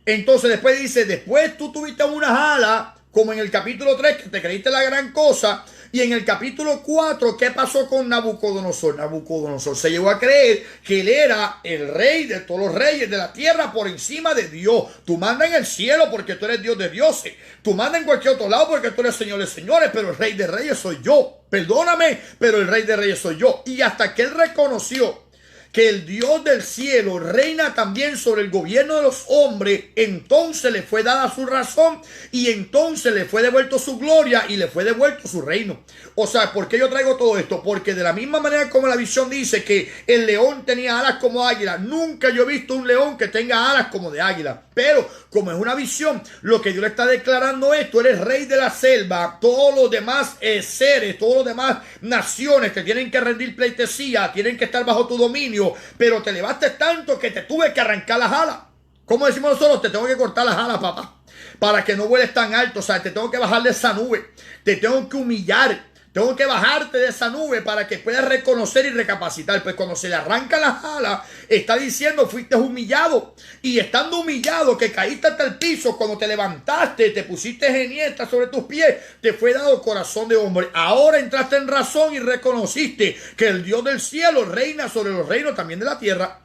Entonces después dice: después tú tuviste unas alas, como en el capítulo 3, que te creíste la gran cosa. Y en el capítulo 4, ¿qué pasó con Nabucodonosor? Nabucodonosor se llegó a creer que él era el rey de todos los reyes de la tierra por encima de Dios. Tú mandas en el cielo porque tú eres Dios de dioses. Tú mandas en cualquier otro lado porque tú eres Señor de señores, pero el rey de reyes soy yo. Perdóname, pero el rey de reyes soy yo. Y hasta que él reconoció que el Dios del cielo reina también sobre el gobierno de los hombres, entonces le fue dada su razón y entonces le fue devuelto su gloria y le fue devuelto su reino. O sea, ¿por qué yo traigo todo esto? Porque de la misma manera como la visión dice que el león tenía alas como águila, nunca yo he visto un león que tenga alas como de águila. Pero como es una visión, lo que Dios le está declarando es: tú eres rey de la selva. Todos los demás seres, todos los demás naciones te tienen que rendir pleitesía, tienen que estar bajo tu dominio, pero te elevaste tanto que te tuve que arrancar las alas. Como decimos nosotros, te tengo que cortar las alas, papá, para que no vueles tan alto. O sea, te tengo que bajar de esa nube, te tengo que humillar, Tengo que bajarte de esa nube para que puedas reconocer y recapacitar. Pues cuando se le arranca las alas, está diciendo, fuiste humillado. Y estando humillado, que caíste hasta el piso, cuando te levantaste, te pusiste genieta sobre tus pies, te fue dado corazón de hombre. Ahora entraste en razón y reconociste que el Dios del cielo reina sobre los reinos también de la tierra.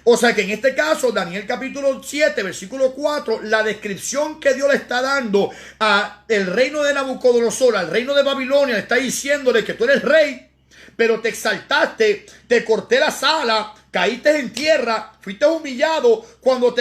O sea que en este caso, Daniel capítulo 7, versículo 4, la descripción que Dios le está dando a el reino de Nabucodonosor, al reino de Babilonia, le está diciéndole que tú eres rey, pero te exaltaste, te corté las alas, caíste en tierra, fuiste humillado, cuando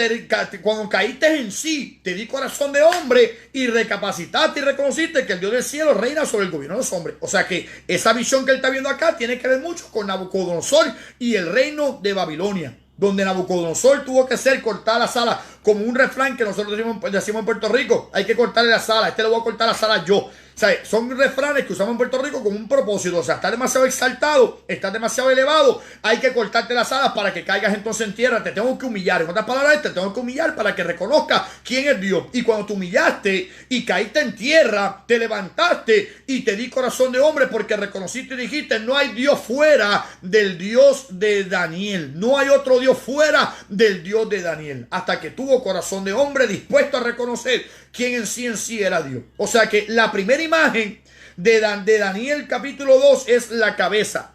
caíste en sí, te di corazón de hombre y recapacitaste y reconociste que el Dios del cielo reina sobre el gobierno de los hombres. O sea que esa visión que él está viendo acá tiene que ver mucho con Nabucodonosor y el reino de Babilonia, donde Nabucodonosor tuvo que ser cortar las alas, como un refrán que nosotros decimos en Puerto Rico, hay que cortarle las alas, le voy a cortar las alas yo. O sea, son refranes que usamos en Puerto Rico con un propósito. O sea, estás demasiado exaltado, estás demasiado elevado, hay que cortarte las alas para que caigas entonces en tierra. Te tengo que humillar. En otras palabras, te tengo que humillar para que reconozcas quién es Dios. Y cuando te humillaste y caíste en tierra, te levantaste y te di corazón de hombre porque reconociste y dijiste, no hay Dios fuera del Dios de Daniel. No hay otro Dios fuera del Dios de Daniel. Hasta que tuvo corazón de hombre dispuesto a reconocer quién en sí era Dios. O sea que la primera imagen de Daniel capítulo 2 es la cabeza.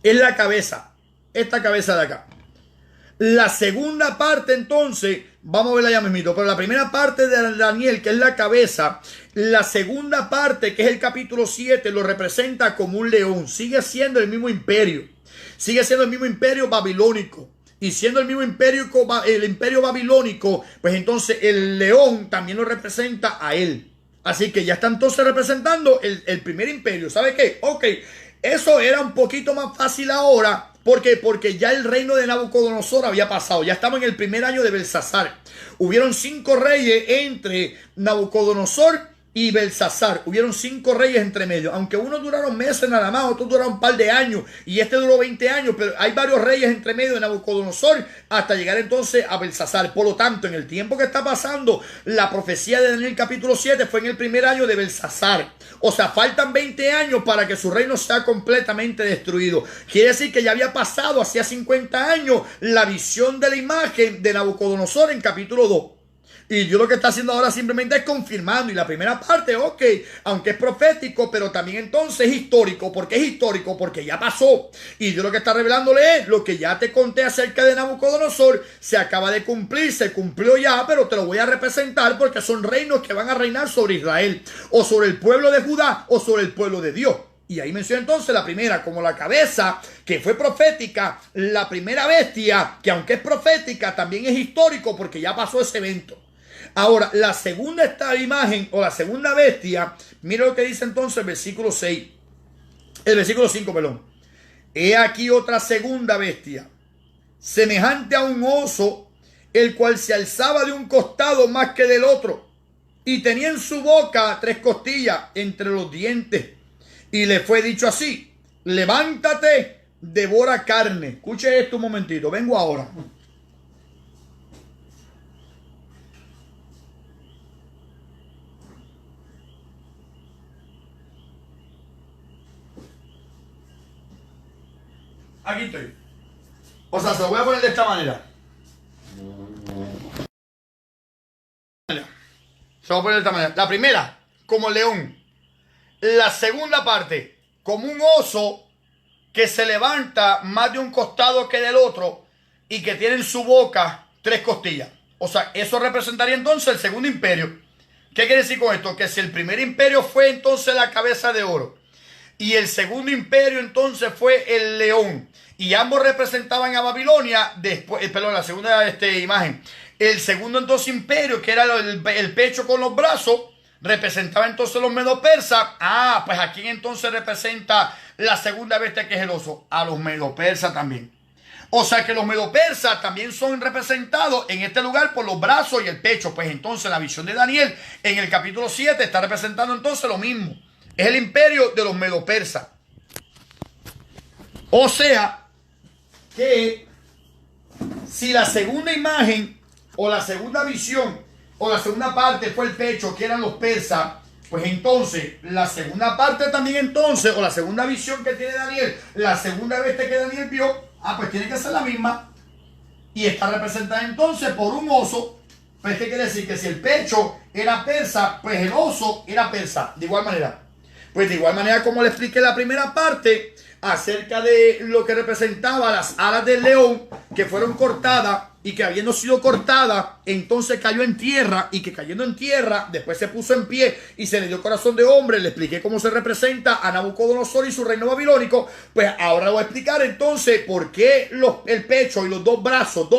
Es la cabeza. Esta cabeza de acá. La segunda parte entonces, vamos a verla ya mismito, pero la primera parte de Daniel, que es la cabeza, la segunda parte, que es el capítulo 7, lo representa como un león. Sigue siendo el mismo imperio. Sigue siendo el mismo imperio babilónico. Y siendo el mismo imperio, el imperio babilónico, pues entonces el león también lo representa a él. Así que ya está entonces representando el primer imperio. ¿Sabe qué? Ok, eso era un poquito más fácil ahora. ¿Por qué? Porque ya el reino de Nabucodonosor había pasado. Ya estamos en el primer año de Belsasar. Hubieron 5 reyes entre Nabucodonosor y Belsasar. Hubieron 5 reyes entre medio. Aunque unos duraron meses nada más, otros duraron un par de años. Y este duró 20 años. Pero hay varios reyes entre medio de Nabucodonosor hasta llegar entonces a Belsasar. Por lo tanto, en el tiempo que está pasando, la profecía de Daniel capítulo 7 fue en el primer año de Belsasar. O sea, faltan 20 años para que su reino sea completamente destruido. Quiere decir que ya había pasado hacía 50 años la visión de la imagen de Nabucodonosor en capítulo 2. Y Dios lo que está haciendo ahora simplemente es confirmando. Y la primera parte, ok, aunque es profético, pero también entonces es histórico. ¿Por qué es histórico? Porque ya pasó. Y Dios lo que está revelándole es lo que ya te conté acerca de Nabucodonosor. Se acaba de cumplir, se cumplió ya, pero te lo voy a representar porque son reinos que van a reinar sobre Israel, o sobre el pueblo de Judá, o sobre el pueblo de Dios. Y ahí menciona entonces la primera como la cabeza, que fue profética, la primera bestia, que aunque es profética, también es histórico porque ya pasó ese evento. Ahora, la segunda esta imagen, o la segunda bestia, mira lo que dice entonces el versículo 6. El versículo 5, perdón. He aquí otra segunda bestia, semejante a un oso, el cual se alzaba de un costado más que del otro, y tenía en su boca 3 costillas entre los dientes. Y le fue dicho así: levántate, devora carne. Escuche esto un momentito, vengo ahora. Aquí estoy. O sea, se lo voy a poner de esta manera. Se lo voy a poner de esta manera. La primera, como el león. La segunda parte, como un oso que se levanta más de un costado que del otro y que tiene en su boca 3 costillas. O sea, eso representaría entonces el segundo imperio. ¿Qué quiere decir con esto? Que si el primer imperio fue entonces la cabeza de oro y el segundo imperio entonces fue el león, y ambos representaban a Babilonia, después, perdón, la segunda imagen, el segundo entonces imperio, que era el pecho con los brazos, representaba entonces los medo-persas. Ah, pues aquí entonces representa la segunda bestia, que es el oso, a los medo-persas también. O sea que los medo-persas también son representados en este lugar por los brazos y el pecho. Pues entonces la visión de Daniel en el capítulo 7 está representando entonces lo mismo. Es el imperio de los medo-persas. O sea que si la segunda imagen o la segunda visión o la segunda parte fue el pecho, que eran los persas, Pues entonces, la segunda parte también entonces, o la segunda visión que tiene Daniel, la segunda bestia que Daniel vio, pues tiene que ser la misma. Y está representada entonces por un oso. Pues ¿qué quiere decir? Que si el pecho era persa, pues el oso era persa. De igual manera. Pues de igual manera como le expliqué la primera parte acerca de lo que representaba las alas del león que fueron cortadas y que habiendo sido cortada, entonces cayó en tierra y que cayendo en tierra, después se puso en pie y se le dio corazón de hombre. Le expliqué cómo se representa a Nabucodonosor y su reino babilónico. Pues ahora voy a explicar entonces por qué el pecho y los dos brazos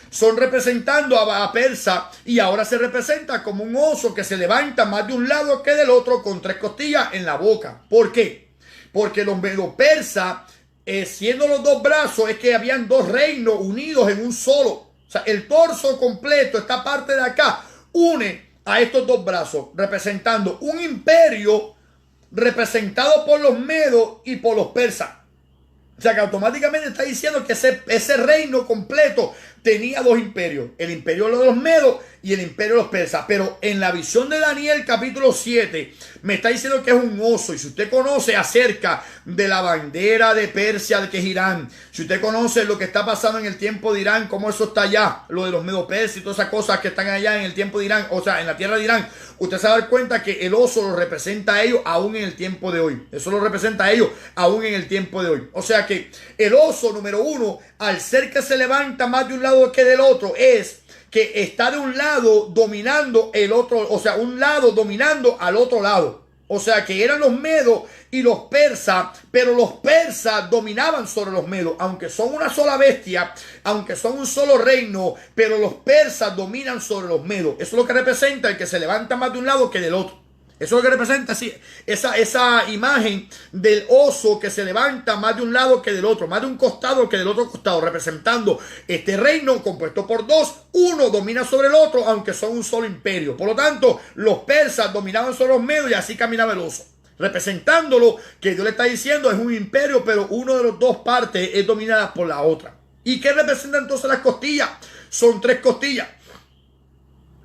son representando a Persa, y ahora se representa como un oso que se levanta más de un lado que del otro con 3 costillas en la boca. ¿Por qué? Porque los medo-persas, siendo los dos brazos, es que habían 2 reinos unidos en un solo. O sea, el torso completo, esta parte de acá, une a estos 2 brazos, representando un imperio representado por los medos y por los persas. O sea que automáticamente está diciendo que ese reino completo tenía 2 imperios. El imperio de los medos y el imperio de los persas. Pero en la visión de Daniel capítulo 7 me está diciendo que es un oso. Y si usted conoce acerca de la bandera de Persia, de que es Irán, si usted conoce lo que está pasando en el tiempo de Irán, cómo eso está allá, lo de los medos persas y todas esas cosas que están allá en el tiempo de Irán, o sea, en la tierra de Irán, usted se va a dar cuenta que el oso lo representa a ellos aún en el tiempo de hoy. Eso lo representa a ellos aún en el tiempo de hoy. O sea que el oso, número 1, al ser que se levanta más de un lado que del otro, es que está de un lado dominando el otro, o sea, un lado dominando al otro lado. O sea que eran los medos y los persas, pero los persas dominaban sobre los medos, aunque son una sola bestia, aunque son un solo reino, pero los persas dominan sobre los medos. Eso es lo que representa el que se levanta más de un lado que del otro. Eso es lo que representa así, esa imagen del oso que se levanta más de un lado que del otro, más de un costado que del otro costado, representando este reino compuesto por 2. Uno domina sobre el otro, aunque son un solo imperio. Por lo tanto, los persas dominaban sobre los medos y así caminaba el oso, representándolo, que Dios le está diciendo es un imperio, pero uno de los 2 partes es dominada por la otra. ¿Y qué representa entonces las costillas? Son 3 costillas.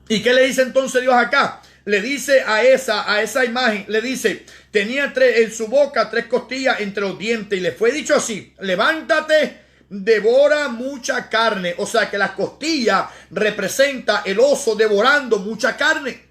¿Y qué le dice entonces Dios acá? Le dice a esa imagen, le dice, tenía en su boca 3 costillas entre los dientes, y le fue dicho así: levántate, devora mucha carne. O sea que las costillas representa el oso devorando mucha carne.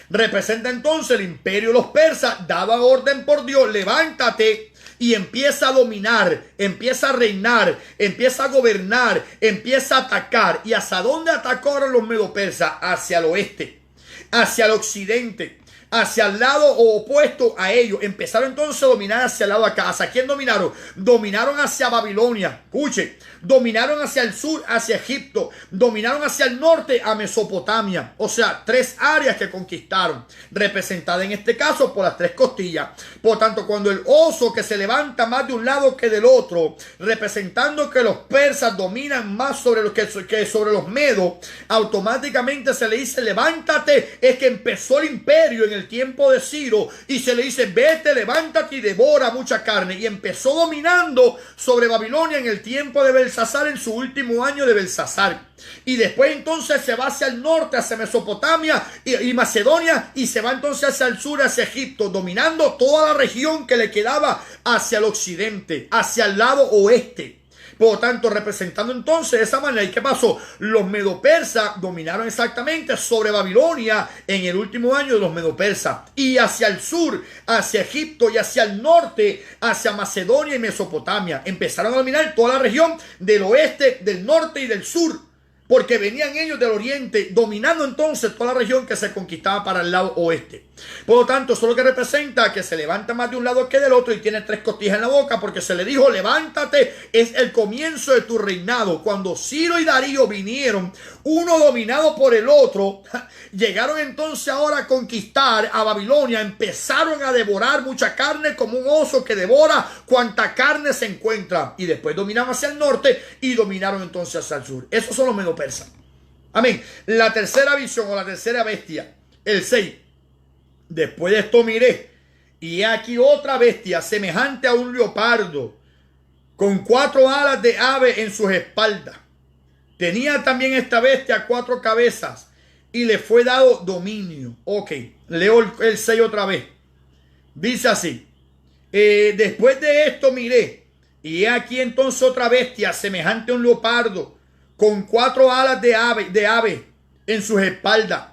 Representa entonces el imperio de los persas, daba orden por Dios: levántate y empieza a dominar, empieza a reinar, empieza a gobernar, empieza a atacar. ¿Y hacia dónde atacaron los medo-persas? Hacia el oeste, hacia el occidente, hacia el lado opuesto a ellos. Empezaron entonces a dominar hacia el lado de acá. ¿Hacia quién dominaron? Dominaron hacia Babilonia. Escuche, dominaron hacia el sur, hacia Egipto. Dominaron hacia el norte, a Mesopotamia. O sea, 3 áreas que conquistaron, representadas en este caso por las 3 costillas. Por tanto, cuando el oso que se levanta más de un lado que del otro, representando que los persas dominan más sobre que sobre los medos, automáticamente se le dice levántate. Es que empezó el imperio en el tiempo de Ciro, y se le dice vete, levántate y devora mucha carne. Y empezó dominando sobre Babilonia en el tiempo de Belsasar, en su último año de Belsasar. Y después entonces se va hacia el norte, hacia Mesopotamia y Macedonia, y se va entonces hacia el sur, hacia Egipto, dominando toda la región que le quedaba hacia el occidente, hacia el lado oeste. Por lo tanto, representando entonces de esa manera. ¿Y qué pasó? Los medo-persas dominaron exactamente sobre Babilonia en el último año de los medo-persas. Y hacia el sur, hacia Egipto, y hacia el norte, hacia Macedonia y Mesopotamia. Empezaron a dominar toda la región del oeste, del norte y del sur, porque venían ellos del oriente, dominando entonces toda la región que se conquistaba para el lado oeste. Por lo tanto, eso es lo que representa que se levanta más de un lado que del otro, y tiene 3 costillas en la boca, porque se le dijo levántate. Es el comienzo de tu reinado. Cuando Ciro y Darío vinieron, uno dominado por el otro, llegaron entonces ahora a conquistar a Babilonia. Empezaron a devorar mucha carne como un oso que devora cuanta carne se encuentra, y después dominaron hacia el norte y dominaron entonces hacia el sur. Esos son los medo-persas. Amén. La tercera visión, o la tercera bestia, el 6. Después de esto miré, y he aquí otra bestia semejante a un leopardo, con 4 alas de ave en sus espaldas. Tenía también esta bestia 4 cabezas, y le fue dado dominio. Ok, leo el 6 otra vez. Dice así. Después de esto miré, y he aquí entonces otra bestia semejante a un leopardo, con 4 alas de ave en sus espaldas.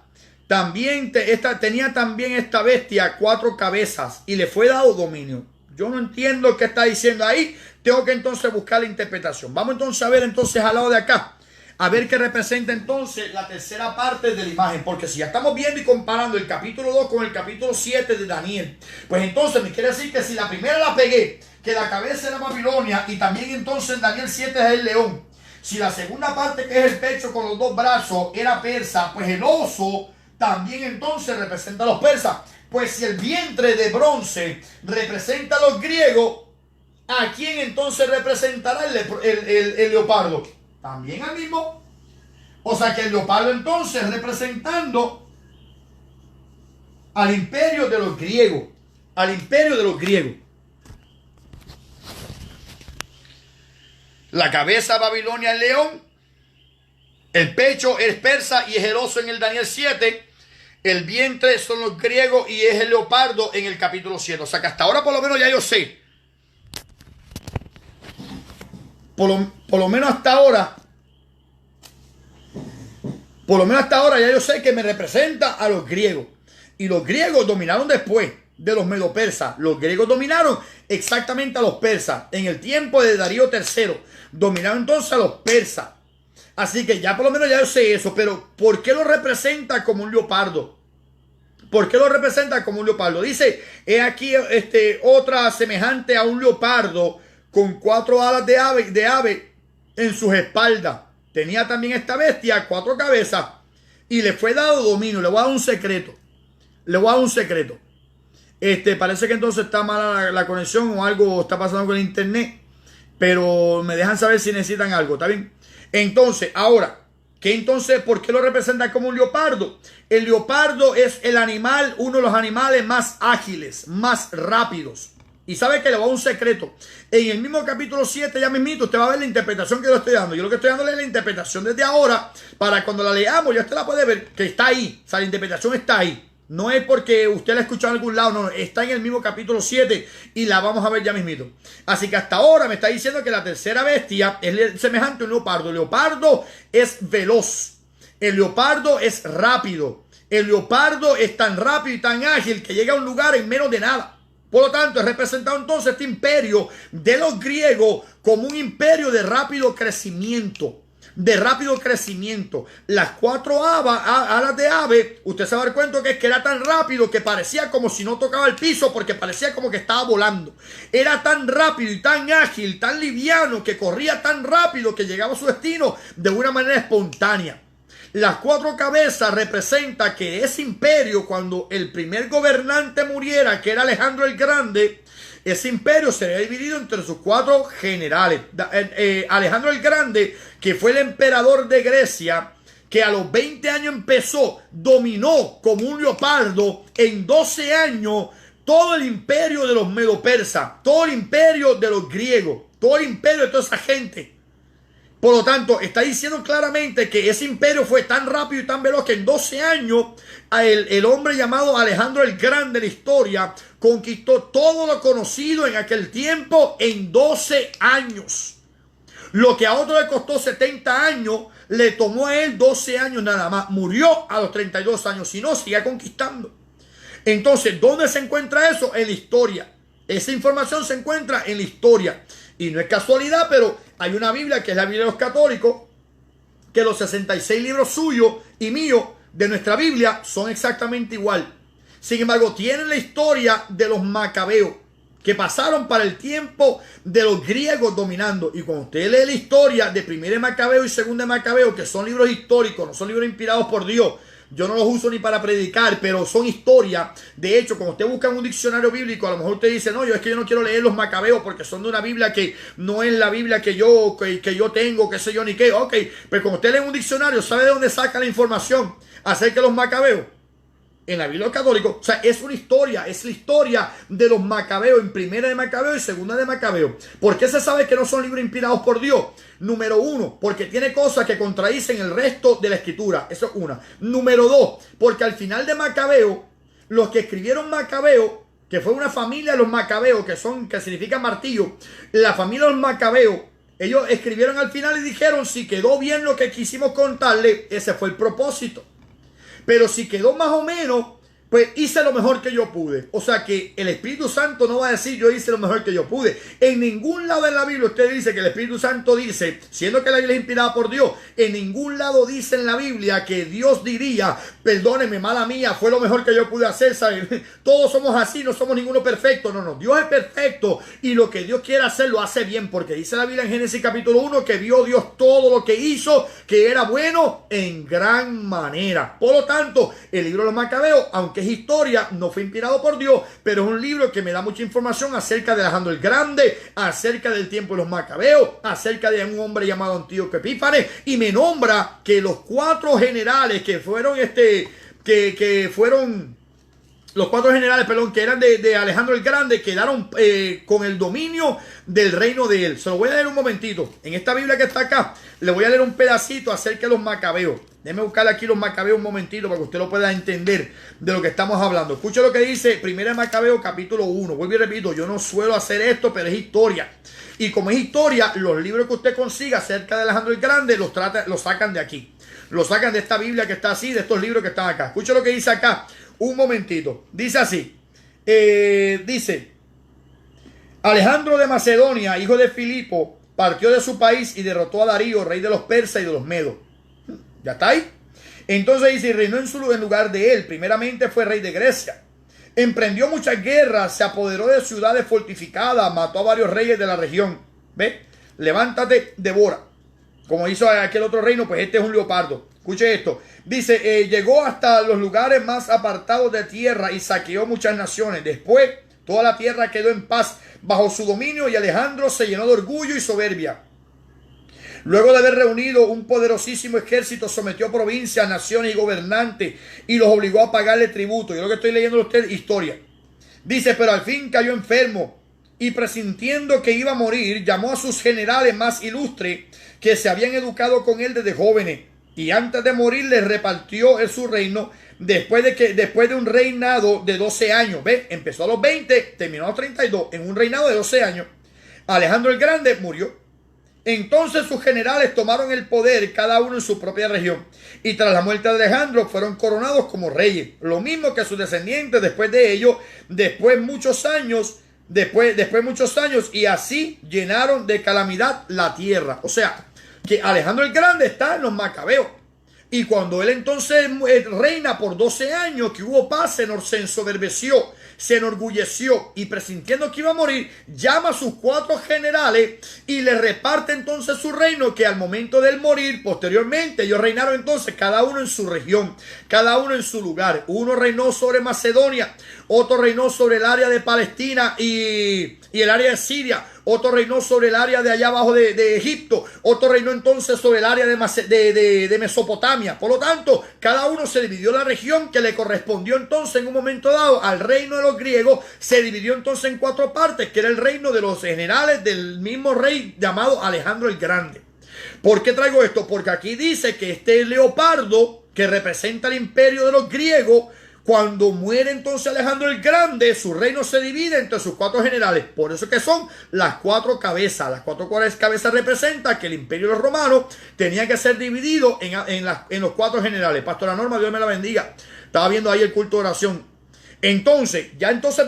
También tenía también esta bestia 4 cabezas, y le fue dado dominio. Yo no entiendo qué está diciendo ahí. Tengo que entonces buscar la interpretación. Vamos entonces a ver entonces al lado de acá, a ver qué representa entonces la tercera parte de la imagen. Porque si ya estamos viendo y comparando el capítulo 2 con el capítulo 7 de Daniel, pues entonces me quiere decir que si la primera la pegué, que la cabeza era Babilonia, y también entonces en Daniel 7 es el león. Si la segunda parte, que es el pecho con los 2 brazos, era persa, pues el oso también entonces representa a los persas. Pues si el vientre de bronce representa a los griegos, ¿a quién entonces representará el leopardo? También al mismo. O sea que el leopardo entonces representando al imperio de los griegos. Al imperio de los griegos. La cabeza Babilonia, el león. El pecho es persa y es el oso en el Daniel 7. El vientre son los griegos y es el leopardo en el capítulo 7. O sea que hasta ahora por lo menos ya yo sé. Por lo menos hasta ahora. Por lo menos hasta ahora ya yo sé que me representa a los griegos. Y los griegos dominaron después de los medo-persas. Los griegos dominaron exactamente a los persas. En el tiempo de Darío III. Dominaron entonces a los persas. Así que ya por lo menos ya yo sé eso. Pero ¿por qué lo representa como un leopardo? ¿Por qué lo representa como un leopardo? Dice, he aquí otra semejante a un leopardo con 4 alas de ave en sus espaldas. Tenía también esta bestia 4 cabezas y le fue dado dominio. Le voy a dar un secreto. Le voy a dar un secreto. Parece que entonces está mala la conexión o algo está pasando con el internet. Pero me dejan saber si necesitan algo, ¿está bien? Entonces, ahora, ¿por qué lo representa como un leopardo? El leopardo es el animal, uno de los animales más ágiles, más rápidos. Y sabe que le voy a dar un secreto. En el mismo capítulo 7, ya mismito, usted va a ver la interpretación que yo le estoy dando. Yo lo que estoy dando es la interpretación desde ahora, para cuando la leamos, ya usted la puede ver, que está ahí. O sea, la interpretación está ahí. No es porque usted la ha escuchado en algún lado, no, está en el mismo capítulo 7 y la vamos a ver ya mismito. Así que hasta ahora me está diciendo que la tercera bestia es semejante a un leopardo. El leopardo es veloz. El leopardo es rápido. El leopardo es tan rápido y tan ágil que llega a un lugar en menos de nada. Por lo tanto, es representado entonces este imperio de los griegos como un imperio de rápido crecimiento. Las 4 alas de ave, usted se va a dar cuenta que era tan rápido que parecía como si no tocaba el piso, porque parecía como que estaba volando. Era tan rápido y tan ágil, tan liviano, que corría tan rápido que llegaba a su destino de una manera espontánea. Las 4 cabezas representa que ese imperio, cuando el primer gobernante muriera, que era Alejandro el Grande, ese imperio sería dividido entre sus 4 generales. Alejandro el Grande, que fue el emperador de Grecia, que a los 20 años dominó como un leopardo en 12 años todo el imperio de los medo-persas, todo el imperio de los griegos, todo el imperio de toda esa gente. Por lo tanto, está diciendo claramente que ese imperio fue tan rápido y tan veloz que en 12 años el hombre llamado Alejandro el Grande de la historia conquistó todo lo conocido en aquel tiempo en 12 años. Lo que a otro le costó 70 años, le tomó a él 12 años nada más. Murió a los 32 años, si no, sigue conquistando. Entonces, ¿dónde se encuentra eso? En la historia. Esa información se encuentra en la historia. Y no es casualidad, pero hay una Biblia que es la Biblia de los católicos, que los 66 libros suyos y míos de nuestra Biblia son exactamente igual. Sin embargo, tienen la historia de los macabeos, que pasaron para el tiempo de los griegos dominando. Y cuando usted lee la historia de Primera de Macabeo y Segunda de Macabeo, que son libros históricos, no son libros inspirados por Dios, yo no los uso ni para predicar, pero son historias. De hecho, cuando usted busca en un diccionario bíblico, a lo mejor usted dice, no, es que yo no quiero leer los macabeos porque son de una Biblia que no es la Biblia que yo tengo, qué sé yo, ni qué. Ok, pero cuando usted lee un diccionario, ¿sabe de dónde saca la información acerca de los macabeos? en la Biblia católica. O sea, es una historia, es la historia de los macabeos, en primera de Macabeo y segunda de Macabeo. ¿Por qué se sabe que no son libros inspirados por Dios? Número uno, porque tiene cosas que contradicen el resto de la escritura. Eso es una. Número dos, porque al final de Macabeo, los que escribieron Macabeo, que fue una familia de los macabeos, que significa martillo, la familia de los macabeos, ellos escribieron al final y dijeron, si quedó bien lo que quisimos contarle, ese fue el propósito. Pero si quedó más o menos, pues hice lo mejor que yo pude. O sea que el Espíritu Santo no va a decir yo hice lo mejor que yo pude. En ningún lado de la Biblia usted dice que el Espíritu Santo dice, siendo que la Biblia es inspirada por Dios, en ningún lado dice en la Biblia que Dios diría, perdóneme, mala mía, fue lo mejor que yo pude hacer, ¿saben? Todos somos así, no somos ninguno perfecto. No, Dios es perfecto y lo que Dios quiere hacer lo hace bien, porque dice la Biblia en Génesis capítulo 1 que vio Dios todo lo que hizo, que era bueno en gran manera. Por lo tanto, el libro de los Macabeos, aunque es historia, no fue inspirado por Dios, pero es un libro que me da mucha información acerca de Alejandro el Grande, acerca del tiempo de los Macabeos, acerca de un hombre llamado Antíoco Epífanes, y me nombra que los cuatro generales que fueron los cuatro generales, que eran de Alejandro el Grande, quedaron con el dominio del reino de él. Se lo voy a leer un momentito. En esta Biblia que está acá, le voy a leer un pedacito acerca de los Macabeos. Déjeme buscarle aquí los Macabeos un momentito para que usted lo pueda entender de lo que estamos hablando. Escuche lo que dice 1 Macabeo capítulo 1. Vuelvo y repito, yo no suelo hacer esto, pero es historia. Y como es historia, los libros que usted consiga acerca de Alejandro el Grande los sacan de aquí. Los sacan de esta Biblia que está así, de estos libros que están acá. Escuche lo que dice acá. Un momentito. Dice así. Dice: Alejandro de Macedonia, hijo de Filipo, partió de su país y derrotó a Darío, rey de los persas y de los medos. ¿Ya está ahí? Entonces dice, y reinó en lugar de él. Primeramente fue rey de Grecia. Emprendió muchas guerras, se apoderó de ciudades fortificadas, mató a varios reyes de la región. ¿Ve? Levántate, devora. Como hizo aquel otro reino, pues este es un leopardo. Escuche esto. Dice, llegó hasta los lugares más apartados de tierra y saqueó muchas naciones. Después, toda la tierra quedó en paz bajo su dominio y Alejandro se llenó de orgullo y soberbia. Luego de haber reunido un poderosísimo ejército, sometió provincias, naciones y gobernantes y los obligó a pagarle tributo. Yo lo que estoy leyendo a usted, historia. Dice, pero al fin cayó enfermo y presintiendo que iba a morir, llamó a sus generales más ilustres que se habían educado con él desde jóvenes. Y antes de morir les repartió su reino después de un reinado de 12 años. ¿Ve? Empezó a los 20, terminó a los 32, en un reinado de 12 años. Alejandro el Grande murió. Entonces sus generales tomaron el poder, cada uno en su propia región. Y tras la muerte de Alejandro fueron coronados como reyes. Lo mismo que sus descendientes después de ello, después muchos años, y así llenaron de calamidad la tierra. O sea, que Alejandro el Grande está en los Macabeos. Y cuando él entonces reina por 12 años, que hubo paz, se ensoberbeció, se enorgulleció y presintiendo que iba a morir, llama a sus 4 generales y le reparte entonces su reino, que al momento de él morir, posteriormente, ellos reinaron entonces cada uno en su región, cada uno en su lugar. Uno reinó sobre Macedonia, otro reinó sobre el área de Palestina y el área de Siria, otro reinó sobre el área de allá abajo de Egipto, otro reinó entonces sobre el área de Mesopotamia. Por lo tanto, cada uno se dividió la región que le correspondió entonces en un momento dado al reino de los griegos. Se dividió entonces en 4 partes, que era el reino de los generales del mismo rey llamado Alejandro el Grande. ¿Por qué traigo esto? Porque aquí dice que este leopardo, que representa el imperio de los griegos, cuando muere entonces Alejandro el Grande, su reino se divide entre sus 4 generales. Por eso que son las 4 cabezas. Las 4 cabezas representan que el imperio de los romanos tenía que ser dividido en los 4 generales. Pastora Norma, Dios me la bendiga. Estaba viendo ahí el culto de oración. Entonces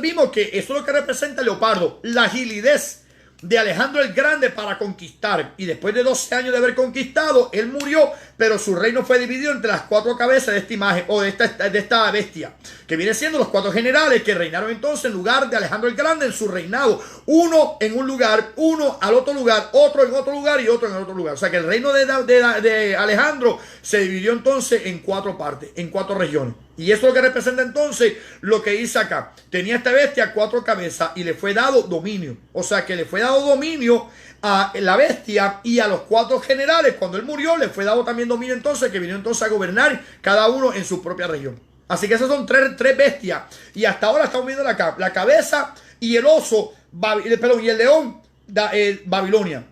vimos que eso es lo que representa el leopardo. La agilidad de Alejandro el Grande para conquistar. Y después de 12 años de haber conquistado, él murió, pero su reino fue dividido entre las 4 cabezas de esta imagen, o de esta bestia, que viene siendo los 4 generales que reinaron entonces en lugar de Alejandro el Grande en su reinado. Uno en un lugar, uno al otro lugar, otro en otro lugar y otro en otro lugar. O sea que el reino de Alejandro se dividió entonces en 4 partes, en 4 regiones. Y eso es lo que representa entonces lo que dice acá. Tenía esta bestia 4 cabezas y le fue dado dominio. O sea que le fue dado dominio a la bestia y a los 4 generales. Cuando él murió le fue dado también dominio entonces, que vino entonces a gobernar cada uno en su propia región. Así que esas son tres bestias. Y hasta ahora estamos viendo la cabeza y el oso, y el león, Babilonia.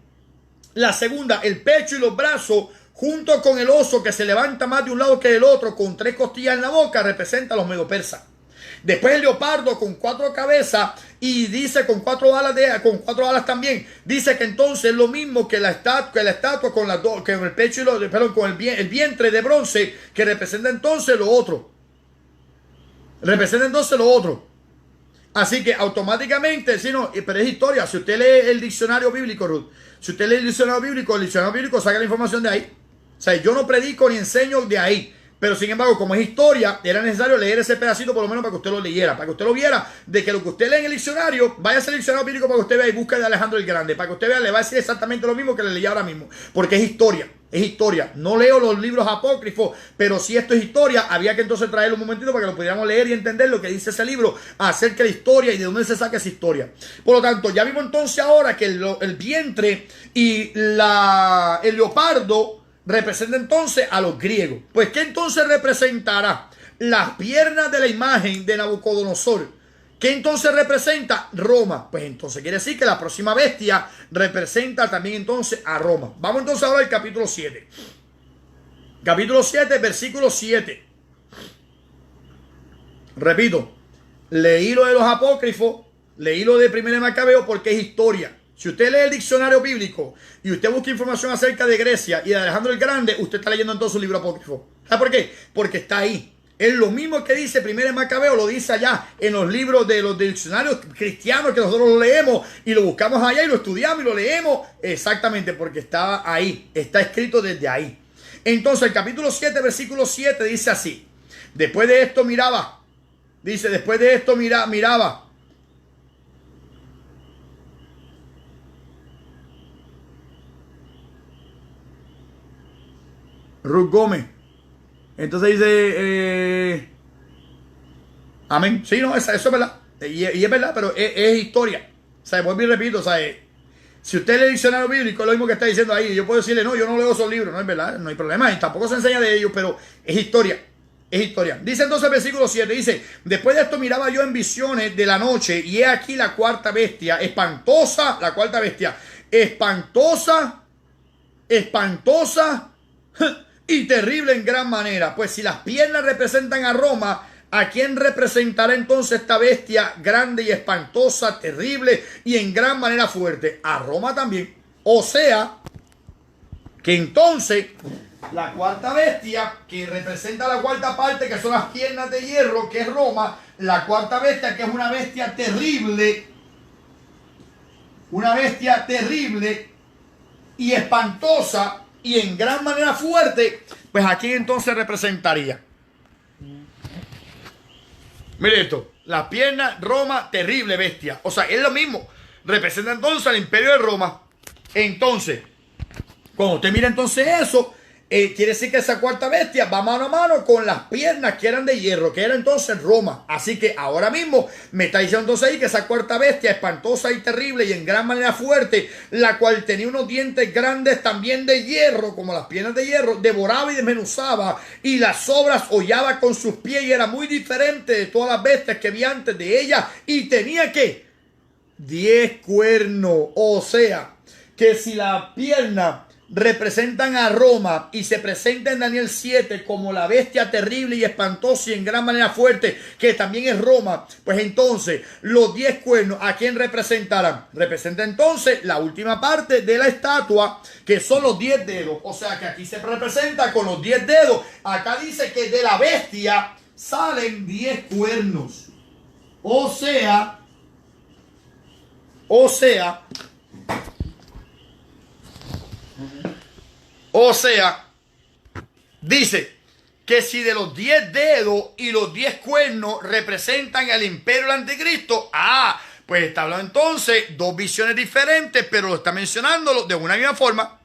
La segunda, el pecho y los brazos, junto con el oso que se levanta más de un lado que del otro, con 3 costillas en la boca, representa a los medo-persas. Después el leopardo con 4 cabezas y dice con 4 alas también. Dice que entonces es lo mismo que la estatua con las dos, que el pecho y con el vientre de bronce, que representa entonces lo otro. Así que automáticamente, pero es historia. Si usted lee el diccionario bíblico, Ruth, si usted lee el diccionario bíblico saca la información de ahí. O sea, yo no predico ni enseño de ahí. Pero sin embargo, como es historia, era necesario leer ese pedacito por lo menos para que usted lo leyera, para que usted lo viera, de que lo que usted lee en el diccionario, vaya a ser el diccionario bíblico para que usted vea y busque de Alejandro el Grande, para que usted vea, le va a decir exactamente lo mismo que le leí ahora mismo, porque es historia. Es historia. No leo los libros apócrifos, pero si esto es historia, había que entonces traerlo un momentito para que lo pudiéramos leer y entender lo que dice ese libro acerca de la historia y de dónde se saca esa historia. Por lo tanto, ya vimos entonces ahora que el vientre y el leopardo representa entonces a los griegos. Pues, ¿qué entonces representará? Las piernas de la imagen de Nabucodonosor. ¿Qué entonces representa? Roma. Pues entonces quiere decir que la próxima bestia representa también entonces a Roma. Vamos entonces ahora al capítulo 7. Capítulo 7, versículo 7. Repito, leí lo de los apócrifos, leí lo de Primera de Macabeo porque es historia. Si usted lee el diccionario bíblico y usted busca información acerca de Grecia y de Alejandro el Grande, usted está leyendo entonces un libro apócrifo. ¿Sabe por qué? Porque está ahí. Es lo mismo que dice Primera de Macabeo, lo dice allá en los libros de los diccionarios cristianos que nosotros lo leemos y lo buscamos allá y lo estudiamos y lo leemos. Exactamente, porque estaba ahí. Está escrito desde ahí. Entonces el capítulo 7, versículo 7 dice así. Después de esto miraba. Dice, después de esto miraba. Ruth Gómez. Entonces dice, amén. Sí, no, eso es verdad. Y es verdad, pero es historia. O sea, vuelvo y repito, o sea, si usted lee el diccionario bíblico, es lo mismo que está diciendo ahí. Yo puedo decirle, no, yo no leo esos libros, no es verdad, no hay problema. Y tampoco se enseña de ellos, pero es historia. Es historia. Dice entonces el versículo 7, dice, después de esto miraba yo en visiones de la noche, y he aquí la cuarta bestia, espantosa, la cuarta bestia, espantosa, y terrible en gran manera. Pues si las piernas representan a Roma, ¿a quién representará entonces esta bestia grande y espantosa, terrible y en gran manera fuerte? A Roma también. O sea, que entonces la cuarta bestia, que representa la cuarta parte, que son las piernas de hierro, que es Roma, la cuarta bestia, que es una bestia terrible y espantosa, y en gran manera fuerte, pues aquí entonces representaría. Mire esto, las piernas, Roma, terrible bestia. O sea, es lo mismo. Representa entonces al imperio de Roma. Entonces, cuando usted mira entonces eso, quiere decir que esa cuarta bestia va mano a mano con las piernas que eran de hierro, que era entonces Roma. Así que ahora mismo me está diciendo entonces ahí que esa cuarta bestia, espantosa y terrible y en gran manera fuerte, la cual tenía unos dientes grandes también de hierro, como las piernas de hierro, devoraba y desmenuzaba, y las sobras hollaba con sus pies, y era muy diferente de todas las bestias que vi antes de ella, y tenía que 10 cuernos. O sea, que si la pierna representan a Roma y se presenta en Daniel 7 como la bestia terrible y espantosa y en gran manera fuerte, que también es Roma, pues entonces los 10 cuernos, ¿a quién representarán? Representa entonces la última parte de la estatua, que son los 10 dedos. O sea que aquí se representa con los 10 dedos. Acá dice que de la bestia salen 10 cuernos. O sea, dice que si de los 10 dedos y los 10 cuernos representan al imperio del anticristo, pues está hablando entonces dos visiones diferentes, pero lo está mencionando de una misma forma.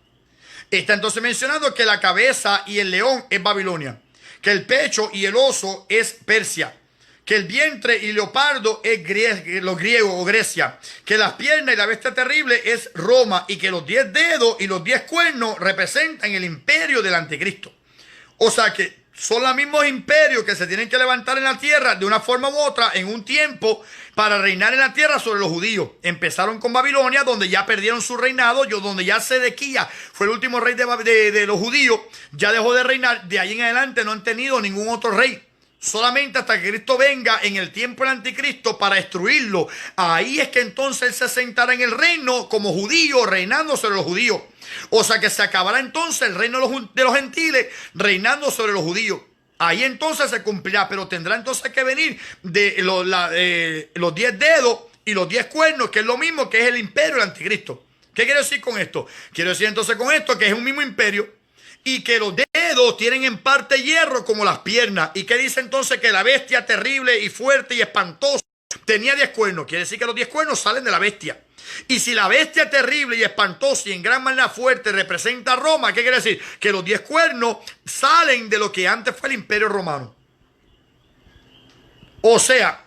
Está entonces mencionando que la cabeza y el león es Babilonia, que el pecho y el oso es Persia, que el vientre y el leopardo es los griegos o Grecia, que las piernas y la bestia terrible es Roma, y que los 10 dedos y los 10 cuernos representan el imperio del anticristo. O sea que son los mismos imperios que se tienen que levantar en la tierra de una forma u otra en un tiempo para reinar en la tierra sobre los judíos. Empezaron con Babilonia, donde ya perdieron su reinado, donde ya Sedequías fue el último rey de los judíos, ya dejó de reinar. De ahí en adelante no han tenido ningún otro rey. Solamente hasta que Cristo venga en el tiempo del anticristo para destruirlo. Ahí es que entonces él se sentará en el reino como judío, reinando sobre los judíos. O sea que se acabará entonces el reino de los gentiles, reinando sobre los judíos. Ahí entonces se cumplirá, pero tendrá entonces que venir de los 10 dedos y los 10 cuernos, que es lo mismo que es el imperio del anticristo. ¿Qué quiero decir con esto? Quiero decir entonces con esto que es un mismo imperio y que los dedos tienen en parte hierro como las piernas. ¿Y qué dice entonces? Que la bestia terrible y fuerte y espantosa tenía 10 cuernos. Quiere decir que los 10 cuernos salen de la bestia. Y si la bestia terrible y espantosa y en gran manera fuerte representa a Roma, ¿qué quiere decir? Que los 10 cuernos salen de lo que antes fue el imperio romano. O sea,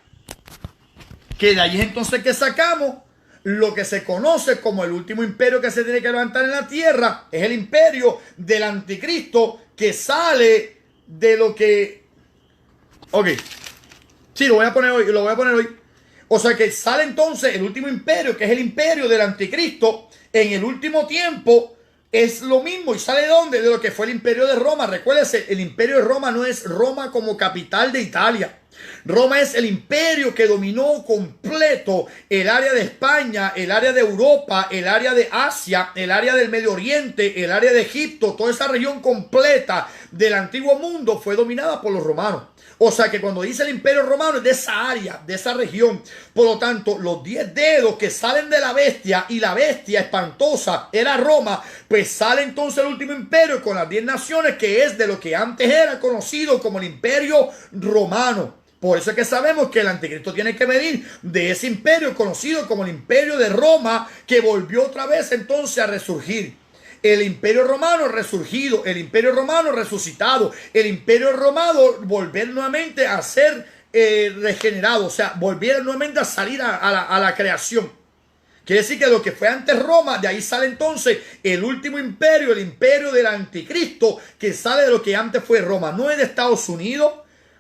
que de ahí es entonces que sacamos lo que se conoce como el último imperio que se tiene que levantar en la tierra. Es el imperio del anticristo que sale de lo que... Ok. Sí, lo voy a poner hoy. O sea que sale entonces el último imperio, que es el imperio del anticristo, en el último tiempo. Es lo mismo. ¿Y sale de dónde? De lo que fue el imperio de Roma. Recuérdese, el imperio de Roma no es Roma como capital de Italia. Roma es el imperio que dominó completo el área de España, el área de Europa, el área de Asia, el área del Medio Oriente, el área de Egipto. Toda esa región completa del antiguo mundo fue dominada por los romanos. O sea que cuando dice el imperio romano es de esa área, de esa región. Por lo tanto, los 10 dedos que salen de la bestia, y la bestia espantosa era Roma, pues sale entonces el último imperio con las 10 naciones, que es de lo que antes era conocido como el imperio romano. Por eso es que sabemos que el anticristo tiene que venir de ese imperio conocido como el imperio de Roma, que volvió otra vez entonces a resurgir. El imperio romano resurgido, el imperio romano resucitado, el imperio romano volver nuevamente a ser regenerado, o sea, volver nuevamente a salir a la creación. Quiere decir que lo que fue antes Roma, de ahí sale entonces el último imperio, el imperio del anticristo, que sale de lo que antes fue Roma. No es de Estados Unidos,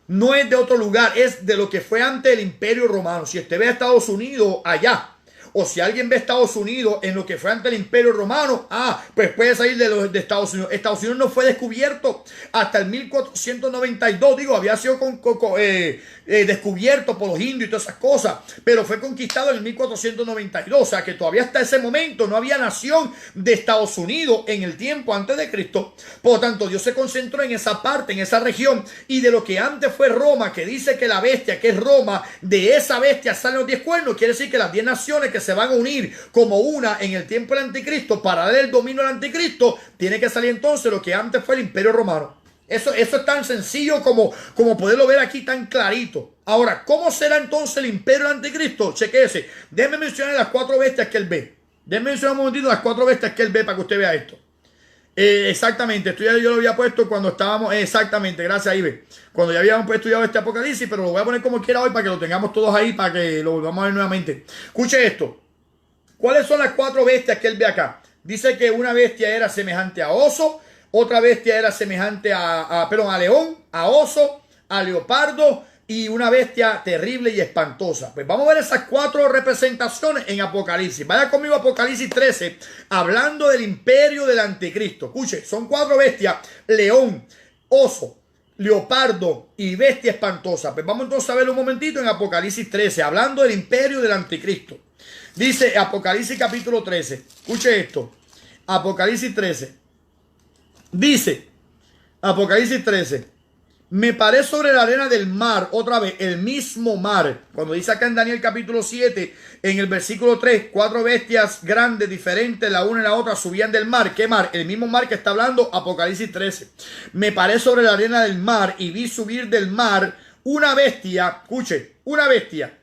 no es de otro lugar, es de lo que fue antes el imperio romano. Si usted ve a Estados Unidos allá, o si alguien ve a Estados Unidos en lo que fue antes el imperio romano, pues puede salir de Estados Unidos. Estados Unidos no fue descubierto hasta el 1492, había sido descubierto por los indios y todas esas cosas, pero fue conquistado en el 1492, o sea que todavía hasta ese momento no había nación de Estados Unidos en el tiempo antes de Cristo. Por lo tanto, Dios se concentró en esa parte, en esa región, y de lo que antes fue Roma, que dice que la bestia, que es Roma, de esa bestia salen los 10 cuernos.Quiere decir que las 10 naciones que se van a unir como una en el tiempo del anticristo para dar el dominio al anticristo, tiene que salir entonces lo que antes fue el imperio romano. Eso es tan sencillo como poderlo ver aquí tan clarito. Ahora, ¿cómo será entonces el imperio del anticristo? Chequéese. Déjeme mencionar las 4 bestias que él ve. Déjeme mencionar un momentito las 4 bestias que él ve para que usted vea esto. Exactamente, esto ya yo lo había puesto cuando estábamos, exactamente, gracias Ibe, cuando ya habíamos estudiado este Apocalipsis, pero lo voy a poner como quiera hoy para que lo tengamos todos ahí, para que lo volvamos a ver nuevamente. Escuche esto. ¿Cuáles son las 4 bestias que él ve acá? Dice que una bestia era semejante a oso, otra bestia era semejante a león, a oso, a leopardo, y una bestia terrible y espantosa. Pues vamos a ver esas 4 representaciones en Apocalipsis. Vaya conmigo a Apocalipsis 13, hablando del imperio del anticristo. Escuche, son 4 bestias: león, oso, leopardo y bestia espantosa. Pues vamos entonces a ver un momentito en Apocalipsis 13, hablando del imperio del anticristo. Dice Apocalipsis capítulo 13. Escuche esto. Apocalipsis 13. Dice Apocalipsis 13. Me paré sobre la arena del mar, otra vez, el mismo mar. Cuando dice acá en Daniel capítulo 7, en el versículo 3, 4 bestias grandes, diferentes, la una y la otra, subían del mar. ¿Qué mar? El mismo mar que está hablando Apocalipsis 13. Me paré sobre la arena del mar y vi subir del mar una bestia, escuche, una bestia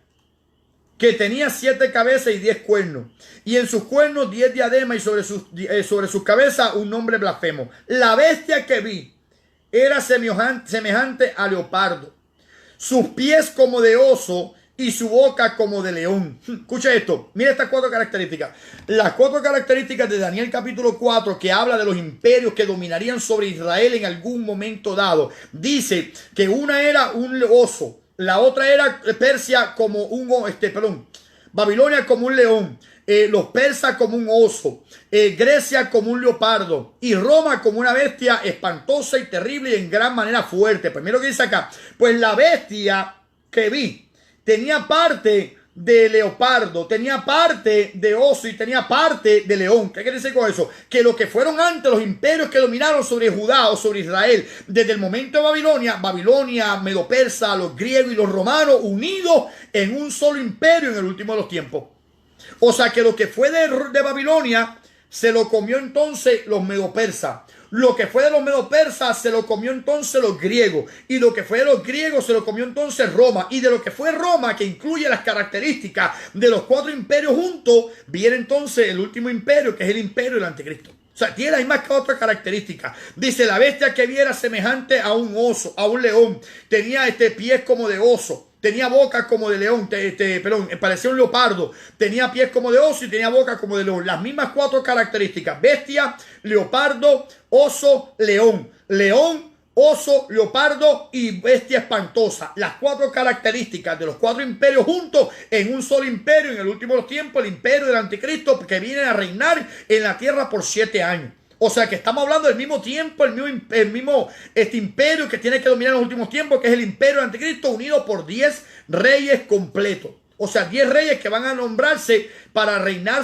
que tenía 7 cabezas y 10 cuernos, y en sus cuernos 10 diademas, y sobre sus cabezas un nombre blasfemo. La bestia que vi era semejante a leopardo, sus pies como de oso, y su boca como de león. Escucha esto, mira estas 4 características. Las 4 características de Daniel capítulo 4, que habla de los imperios que dominarían sobre Israel en algún momento dado. Dice que una era un oso, la otra era Persia como Babilonia como un león, los persas como un oso, Grecia como un leopardo y Roma como una bestia espantosa y terrible y en gran manera fuerte. Primero que dice acá, pues la bestia que vi tenía parte de leopardo, tenía parte de oso y tenía parte de león. ¿Qué quiere decir con eso? Que lo que fueron antes los imperios que dominaron sobre Judá o sobre Israel, desde el momento de Babilonia, Medo-Persa, los griegos y los romanos, unidos en un solo imperio en el último de los tiempos. O sea que lo que fue de Babilonia se lo comió entonces los Medo-Persas. Lo que fue de los medo-persas se lo comió entonces los griegos. Y lo que fue de los griegos se lo comió entonces Roma. Y de lo que fue Roma, que incluye las características de los 4 imperios juntos, viene entonces el último imperio, que es el imperio del anticristo. O sea, tiene ahí más que otra característica. Dice, la bestia que viera semejante a un oso, a un león. Tenía pies como de oso. Tenía boca como de león, parecía un leopardo. Tenía pies como de oso y tenía boca como de león. Las mismas 4 características. Bestia, leopardo, oso, león. León, oso, leopardo y bestia espantosa. Las 4 características de los 4 imperios juntos en un solo imperio. En el último de los tiempos, el imperio del anticristo que viene a reinar en la tierra por 7 años. O sea que estamos hablando del mismo tiempo, el mismo imperio que tiene que dominar en los últimos tiempos, que es el imperio del anticristo, unido por 10 reyes completos. O sea, 10 reyes que van a nombrarse para reinar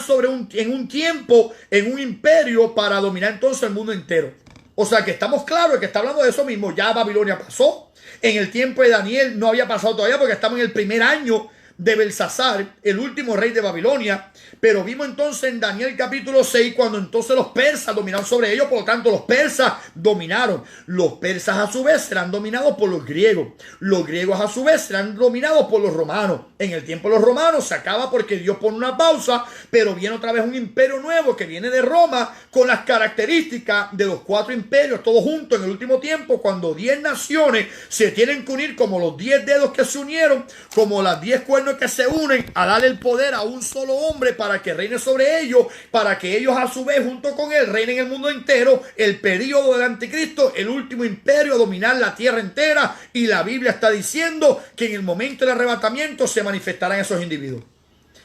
en un tiempo, en un imperio, para dominar entonces el mundo entero. O sea que estamos claros que está hablando de eso mismo. Ya Babilonia pasó. En el tiempo de Daniel no había pasado todavía porque estamos en el primer año de Belsasar, el último rey de Babilonia. Pero vimos entonces en Daniel capítulo 6 cuando entonces los persas dominaron sobre ellos. Por lo tanto, los persas dominaron. Los persas a su vez serán dominados por los griegos. Los griegos a su vez serán dominados por los romanos. En el tiempo de los romanos se acaba porque Dios pone una pausa, pero viene otra vez un imperio nuevo que viene de Roma con las características de los 4 imperios, todos juntos en el último tiempo, cuando 10 naciones se tienen que unir como los 10 dedos que se unieron, como las 10 cuernos que se unen a darle el poder a un solo hombre para que reine sobre ellos, para que ellos a su vez junto con él reinen el mundo entero, el período del anticristo, el último imperio a dominar la tierra entera. Y la Biblia está diciendo que en el momento del arrebatamiento se manifestarán esos individuos.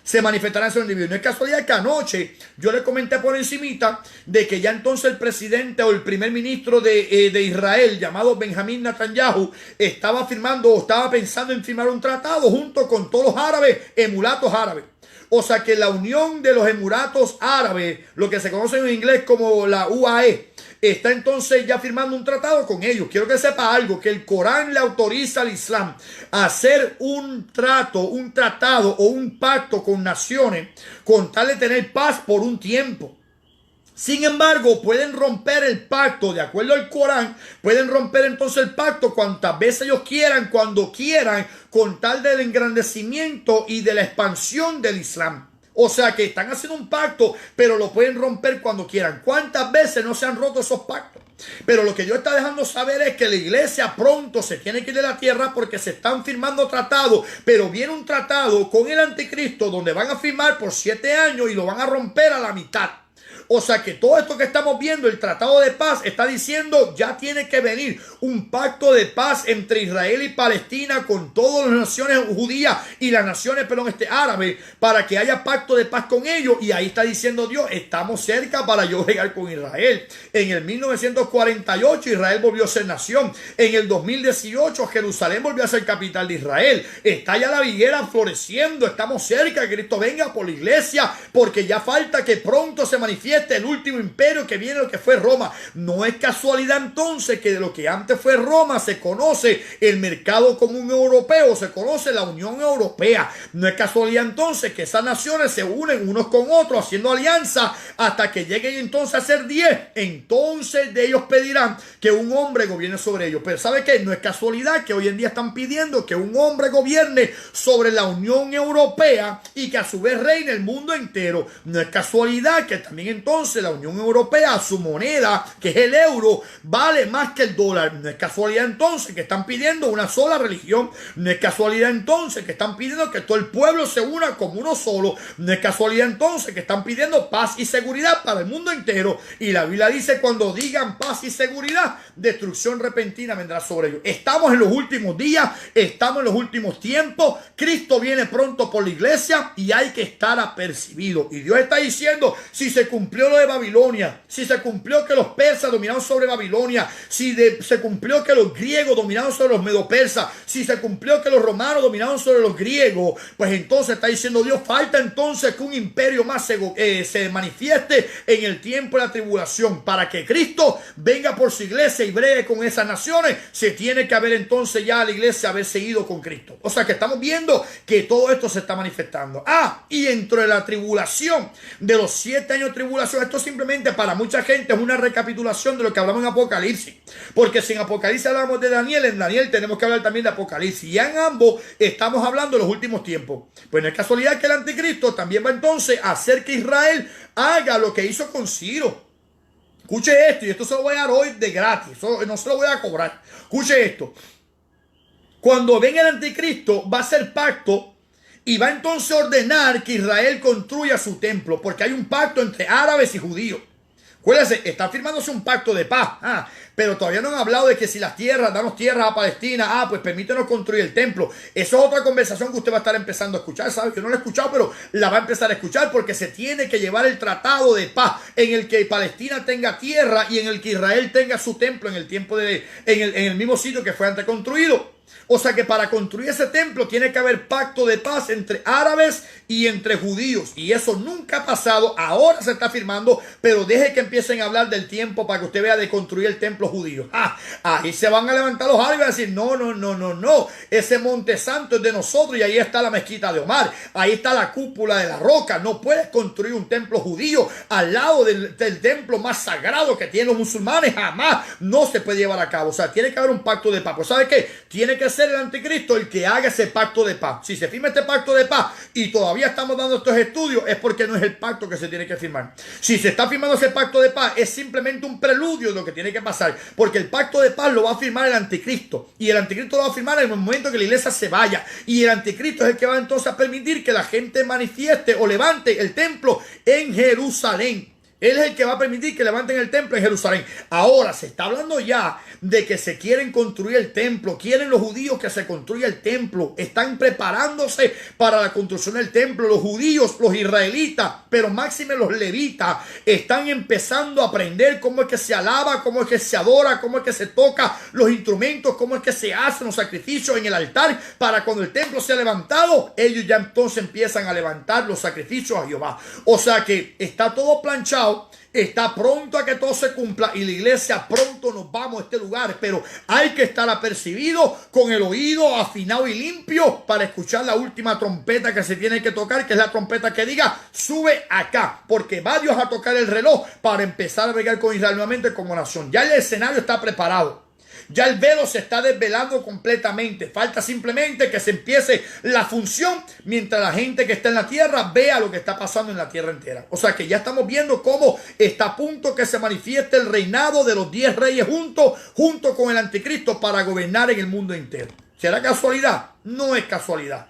Se manifestarán esos individuos. No es casualidad que anoche yo le comenté por encimita de que ya entonces el presidente o el primer ministro de Israel, llamado Benjamín Netanyahu, estaba firmando o estaba pensando en firmar un tratado junto con todos los árabes, emiratos árabes. O sea que la unión de los emiratos árabes, lo que se conoce en inglés como la UAE, está entonces ya firmando un tratado con ellos. Quiero que sepa algo, que el Corán le autoriza al Islam a hacer un tratado o un pacto con naciones con tal de tener paz por un tiempo. Sin embargo, pueden romper el pacto, de acuerdo al Corán, pueden romper entonces el pacto cuantas veces ellos quieran, cuando quieran, con tal del engrandecimiento y de la expansión del Islam. O sea que están haciendo un pacto, pero lo pueden romper cuando quieran. ¿Cuántas veces no se han roto esos pactos? Pero lo que Dios está dejando saber es que la iglesia pronto se tiene que ir de la tierra porque se están firmando tratados. Pero viene un tratado con el anticristo donde van a firmar por 7 años y lo van a romper a la mitad. O sea que todo esto que estamos viendo, el tratado de paz, está diciendo ya tiene que venir un pacto de paz entre Israel y Palestina con todas las naciones judías y las naciones, árabes, para que haya pacto de paz con ellos. Y ahí está diciendo Dios, estamos cerca para yo llegar con Israel. En el 1948 Israel volvió a ser nación. En el 2018 Jerusalén volvió a ser capital de Israel. Está ya la higuera floreciendo. Estamos cerca de que Cristo venga por la iglesia, porque ya falta que pronto se manifieste el último imperio que viene, lo que fue Roma. No es casualidad entonces que de lo que antes fue Roma se conoce el mercado común europeo, se conoce la Unión Europea. No es casualidad entonces que esas naciones se unen unos con otros haciendo alianza hasta que lleguen entonces a ser 10. Entonces de ellos pedirán que un hombre gobierne sobre ellos. Pero ¿sabe qué? No es casualidad que hoy en día están pidiendo que un hombre gobierne sobre la Unión Europea y que a su vez reine el mundo entero. No es casualidad que también entonces la Unión Europea, su moneda, que es el euro, vale más que el dólar. No es casualidad entonces que están pidiendo una sola religión. No es casualidad entonces que están pidiendo que todo el pueblo se una como uno solo. No es casualidad entonces que están pidiendo paz y seguridad para el mundo entero. Y la Biblia dice, cuando digan paz y seguridad, destrucción repentina vendrá sobre ellos. Estamos en los últimos días, estamos en los últimos tiempos. Cristo viene pronto por la iglesia y hay que estar apercibido. Y Dios está diciendo, si se cumplió lo de Babilonia, si se cumplió que los persas dominaron sobre Babilonia, si se cumplió que los griegos dominaron sobre los medopersas, si se cumplió que los romanos dominaron sobre los griegos, pues entonces está diciendo Dios, falta entonces que un imperio más se manifieste en el tiempo de la tribulación. Para que Cristo venga por su iglesia y bregue con esas naciones, se tiene que haber entonces ya la iglesia haber seguido con Cristo. O sea que estamos viendo que todo esto se está manifestando. Y dentro de la tribulación, de los 7 años de tribulación, esto simplemente para mucha gente es una recapitulación de lo que hablamos en Apocalipsis. Porque si en Apocalipsis hablamos de Daniel, en Daniel tenemos que hablar también de Apocalipsis. Y en ambos estamos hablando de los últimos tiempos. Pues no es casualidad que el anticristo también va entonces a hacer que Israel haga lo que hizo con Ciro. Escuche esto, y esto se lo voy a dar hoy de gratis, no se lo voy a cobrar. Escuche esto. Cuando venga el anticristo, va a hacer pacto y va entonces a ordenar que Israel construya su templo, porque hay un pacto entre árabes y judíos. Acuérdense, está firmándose un pacto de paz, pero todavía no han hablado de que si las tierras, danos tierras a Palestina, pues permítenos construir el templo. Eso es otra conversación que usted va a estar empezando a escuchar, ¿sabe? Yo no la he escuchado, pero la va a empezar a escuchar porque se tiene que llevar el tratado de paz en el que Palestina tenga tierra y en el que Israel tenga su templo en el tiempo en el mismo sitio que fue antes construido. O sea que para construir ese templo tiene que haber pacto de paz entre árabes y entre judíos. Y eso nunca ha pasado. Ahora se está firmando. Pero deje que empiecen a hablar del tiempo para que usted vea de construir el templo judío. Ahí se van a levantar los árabes y a decir, no. Ese monte santo es de nosotros y ahí está la mezquita de Omar. Ahí está la cúpula de la roca. No puedes construir un templo judío al lado del templo más sagrado que tienen los musulmanes. Jamás. No se puede llevar a cabo. O sea, tiene que haber un pacto de paz. Pues ¿sabe qué? Tiene que ser el anticristo el que haga ese pacto de paz. Si se firma este pacto de paz y todavía estamos dando estos estudios, es porque no es el pacto que se tiene que firmar. Si se está firmando ese pacto de paz, es simplemente un preludio de lo que tiene que pasar, porque el pacto de paz lo va a firmar el anticristo, y el anticristo lo va a firmar en el momento que la iglesia se vaya, y el anticristo es el que va entonces a permitir que la gente manifieste o levante el templo en Jerusalén. Él es el que va a permitir que levanten el templo en Jerusalén. Ahora se está hablando ya de que se quieren construir el templo. Quieren los judíos que se construya el templo. Están preparándose para la construcción del templo. Los judíos, los israelitas, pero máxime los levitas, están empezando a aprender cómo es que se alaba, cómo es que se adora, cómo es que se toca los instrumentos, cómo es que se hacen los sacrificios en el altar, para cuando el templo sea levantado, ellos ya entonces empiezan a levantar los sacrificios a Jehová. O sea que está todo planchado. Está pronto a que todo se cumpla y la iglesia pronto nos vamos a este lugar, pero hay que estar apercibido con el oído afinado y limpio para escuchar la última trompeta que se tiene que tocar, que es la trompeta que diga sube acá, porque va Dios a tocar el reloj para empezar a bregar con Israel nuevamente como nación. Ya el escenario está preparado. Ya el velo se está desvelando completamente. Falta simplemente que se empiece la función mientras la gente que está en la tierra vea lo que está pasando en la tierra entera. O sea que ya estamos viendo cómo está a punto que se manifieste el reinado de los 10 reyes junto con el anticristo para gobernar en el mundo entero. ¿Será casualidad? No es casualidad.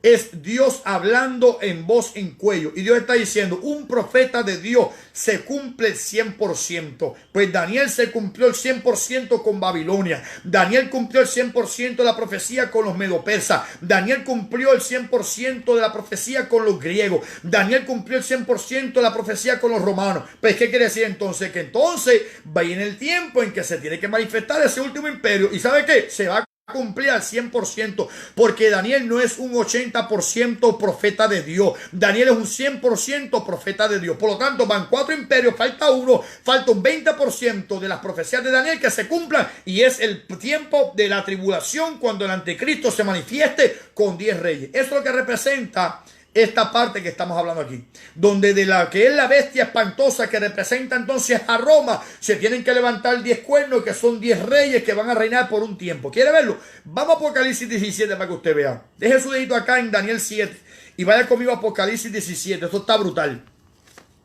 Es Dios hablando en voz en cuello. Y Dios está diciendo, un profeta de Dios se cumple el 100%. Pues Daniel se cumplió el 100% con Babilonia. Daniel cumplió el 100% de la profecía con los medopersas. Daniel cumplió el 100% de la profecía con los griegos. Daniel cumplió el 100% de la profecía con los romanos. Pues ¿qué quiere decir entonces? Que entonces va en el tiempo en que se tiene que manifestar ese último imperio. ¿Y sabe qué? Se va a cumplir al 100%, porque Daniel no es un 80% profeta de Dios. Daniel es un 100% profeta de Dios. Por lo tanto, van 4 imperios, falta uno, falta un 20% de las profecías de Daniel que se cumplan, y es el tiempo de la tribulación cuando el anticristo se manifieste con 10 reyes. Eso es lo que representa esta parte que estamos hablando aquí, donde de la que es la bestia espantosa que representa entonces a Roma, se tienen que levantar 10 cuernos, que son 10 reyes que van a reinar por un tiempo. ¿Quiere verlo? Vamos a Apocalipsis 17 para que usted vea. Deje su dedito acá en Daniel 7 y vaya conmigo a Apocalipsis 17. Esto está brutal.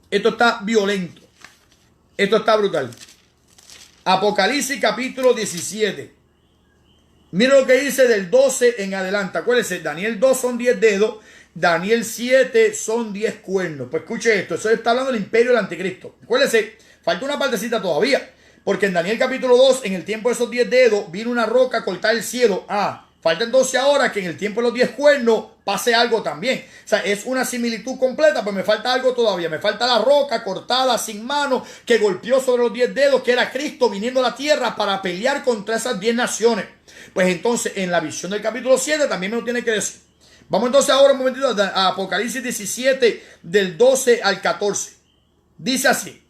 Esto está violento. Esto está brutal. Apocalipsis capítulo 17. Mira lo que dice del 12 en adelante. Acuérdense, Daniel 2 son 10 dedos. Daniel 7 son 10 cuernos. Pues escuche esto. Eso está hablando del imperio del anticristo. Acuérdense, falta una partecita todavía. Porque en Daniel capítulo 2, en el tiempo de esos 10 dedos, vino una roca a cortar el cielo. Falta entonces ahora que en el tiempo de los 10 cuernos pase algo también. O sea, es una similitud completa, pues me falta algo todavía. Me falta la roca cortada sin mano que golpeó sobre los 10 dedos, que era Cristo viniendo a la tierra para pelear contra esas 10 naciones. Pues entonces, en la visión del capítulo 7 también me lo tiene que decir. Vamos entonces ahora un momentito a Apocalipsis 17, del 12 al 14. Dice así.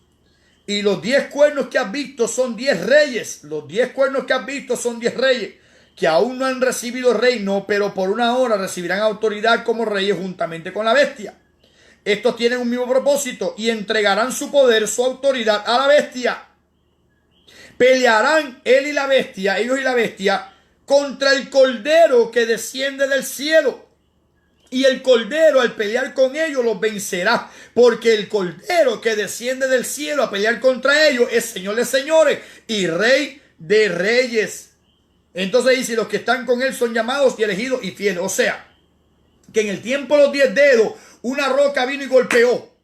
Y los 10 cuernos que has visto son 10 reyes. Los 10 cuernos que has visto son 10 reyes que aún no han recibido reino, pero por una hora recibirán autoridad como reyes juntamente con la bestia. Estos tienen un mismo propósito y entregarán su poder, su autoridad a la bestia. Pelearán él y la bestia, ellos y la bestia, contra el cordero que desciende del cielo. Y el cordero al pelear con ellos los vencerá, porque el cordero que desciende del cielo a pelear contra ellos es Señor de señores y Rey de reyes. Entonces dice, los que están con él son llamados y elegidos y fieles. O sea, que en el tiempo de los 10 dedos, una roca vino y golpeó.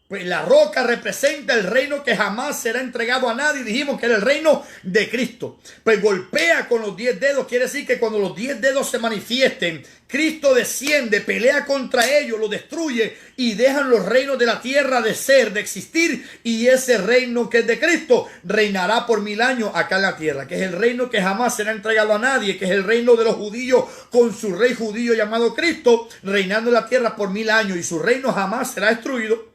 Pues la roca representa el reino que jamás será entregado a nadie. Dijimos que era el reino de Cristo. Pues golpea con los 10 dedos. Quiere decir que cuando los 10 dedos se manifiesten, Cristo desciende, pelea contra ellos, lo destruye y dejan los reinos de la tierra de ser, de existir. Y ese reino que es de Cristo reinará por 1000 años acá en la tierra. Que es el reino que jamás será entregado a nadie. Que es el reino de los judíos con su rey judío llamado Cristo, reinando en la tierra por 1000 años. Y su reino jamás será destruido.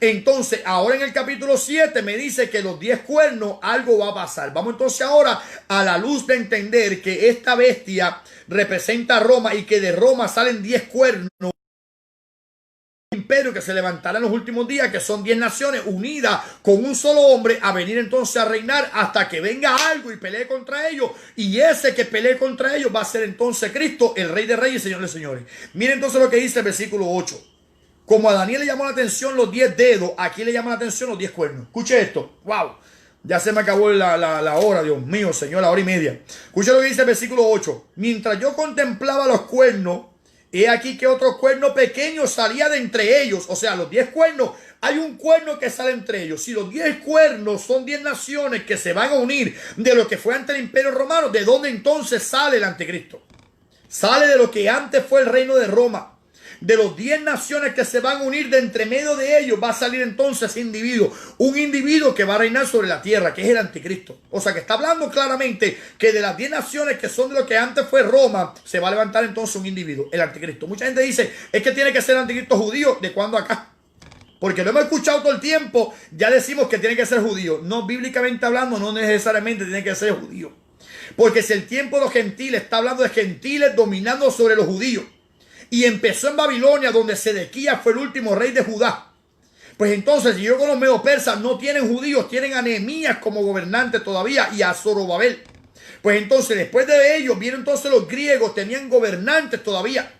Entonces, ahora en el capítulo 7 me dice que los 10 cuernos algo va a pasar. Vamos entonces ahora a la luz de entender que esta bestia representa a Roma y que de Roma salen 10 cuernos. Imperio que se levantará en los últimos días, que son 10 naciones unidas con un solo hombre a venir entonces a reinar hasta que venga algo y pelee contra ellos. Y ese que pelee contra ellos va a ser entonces Cristo, el Rey de Reyes y Señor de Señores. Miren entonces lo que dice el versículo 8. Como a Daniel le llamó la atención los 10 dedos, aquí le llaman la atención los 10 cuernos. Escuche esto. ¡Wow! Ya se me acabó la hora, Dios mío, Señor, la hora y media. Escuche lo que dice el versículo 8. Mientras yo contemplaba los cuernos, he aquí que otro cuerno pequeño salía de entre ellos. O sea, los 10 cuernos, hay un cuerno que sale entre ellos. Si los 10 cuernos son 10 naciones que se van a unir de lo que fue ante el imperio romano, ¿de dónde entonces sale el anticristo? Sale de lo que antes fue el reino de Roma. De los 10 naciones que se van a unir, de entre medio de ellos va a salir entonces ese individuo. Un individuo que va a reinar sobre la tierra, que es el anticristo. O sea que está hablando claramente que de las 10 naciones que son de lo que antes fue Roma, se va a levantar entonces un individuo, el anticristo. Mucha gente dice, es que tiene que ser anticristo judío. ¿De cuándo acá? Porque lo hemos escuchado todo el tiempo, ya decimos que tiene que ser judío. No, bíblicamente hablando, no necesariamente tiene que ser judío. Porque si el tiempo de los gentiles está hablando de gentiles dominando sobre los judíos. Y empezó en Babilonia, donde Sedequías fue el último rey de Judá. Pues entonces, si yo con los medo persas no tienen judíos, tienen a Nehemías como gobernante todavía y a Zorobabel. Pues entonces, después de ellos, vieron entonces los griegos, tenían gobernantes todavía.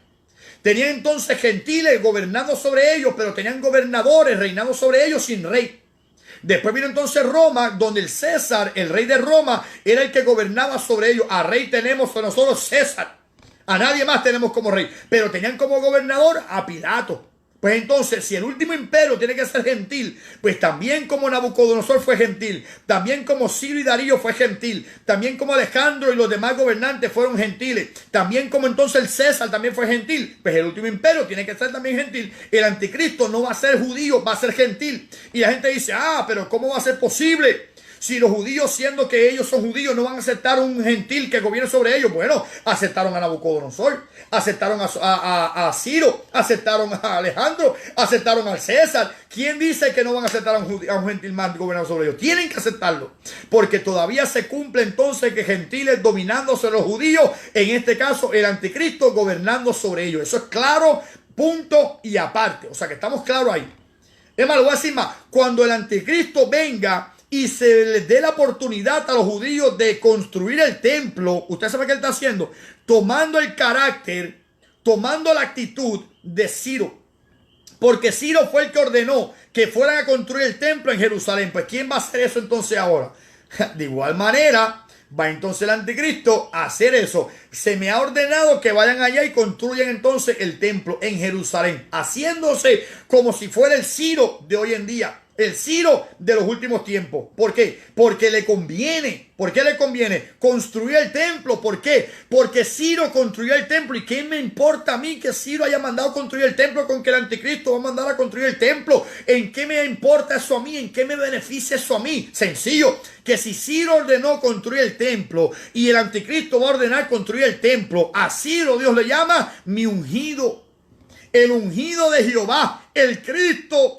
Tenían entonces gentiles gobernando sobre ellos, pero tenían gobernadores reinando sobre ellos sin rey. Después vino entonces Roma, donde el César, el rey de Roma, era el que gobernaba sobre ellos. A rey tenemos a nosotros César. A nadie más tenemos como rey. Pero tenían como gobernador a Pilato. Pues entonces, si el último imperio tiene que ser gentil, pues también como Nabucodonosor fue gentil, también como Ciro y Darío fue gentil, también como Alejandro y los demás gobernantes fueron gentiles, también como entonces el César también fue gentil, pues el último imperio tiene que ser también gentil. El anticristo no va a ser judío, va a ser gentil. Y la gente dice, pero ¿cómo va a ser posible? Si los judíos, siendo que ellos son judíos, no van a aceptar un gentil que gobierne sobre ellos. Bueno, aceptaron a Nabucodonosor, aceptaron a Ciro, aceptaron a Alejandro, aceptaron al César. ¿Quién dice que no van a aceptar a un gentil más gobernando sobre ellos? Tienen que aceptarlo, porque todavía se cumple entonces que gentiles dominando sobre los judíos, en este caso el anticristo gobernando sobre ellos. Eso es claro, punto y aparte. O sea que estamos claros ahí. Es más, lo voy a decir más. Cuando el anticristo venga y se les dé la oportunidad a los judíos de construir el templo, usted sabe qué él está haciendo, tomando el carácter, tomando la actitud de Ciro. Porque Ciro fue el que ordenó que fueran a construir el templo en Jerusalén. Pues ¿quién va a hacer eso entonces ahora? De igual manera, va entonces el anticristo a hacer eso. Se me ha ordenado que vayan allá y construyan entonces el templo en Jerusalén, haciéndose como si fuera el Ciro de hoy en día, el Ciro de los últimos tiempos. ¿Por qué? Porque le conviene. ¿Por qué le conviene? Construir el templo. ¿Por qué? Porque Ciro construyó el templo. ¿Y qué me importa a mí que Ciro haya mandado a construir el templo con que el anticristo va a mandar a construir el templo? ¿En qué me importa eso a mí? ¿En qué me beneficia eso a mí? Sencillo, que si Ciro ordenó construir el templo y el anticristo va a ordenar construir el templo, a Ciro Dios le llama mi ungido. El ungido de Jehová, el Cristo.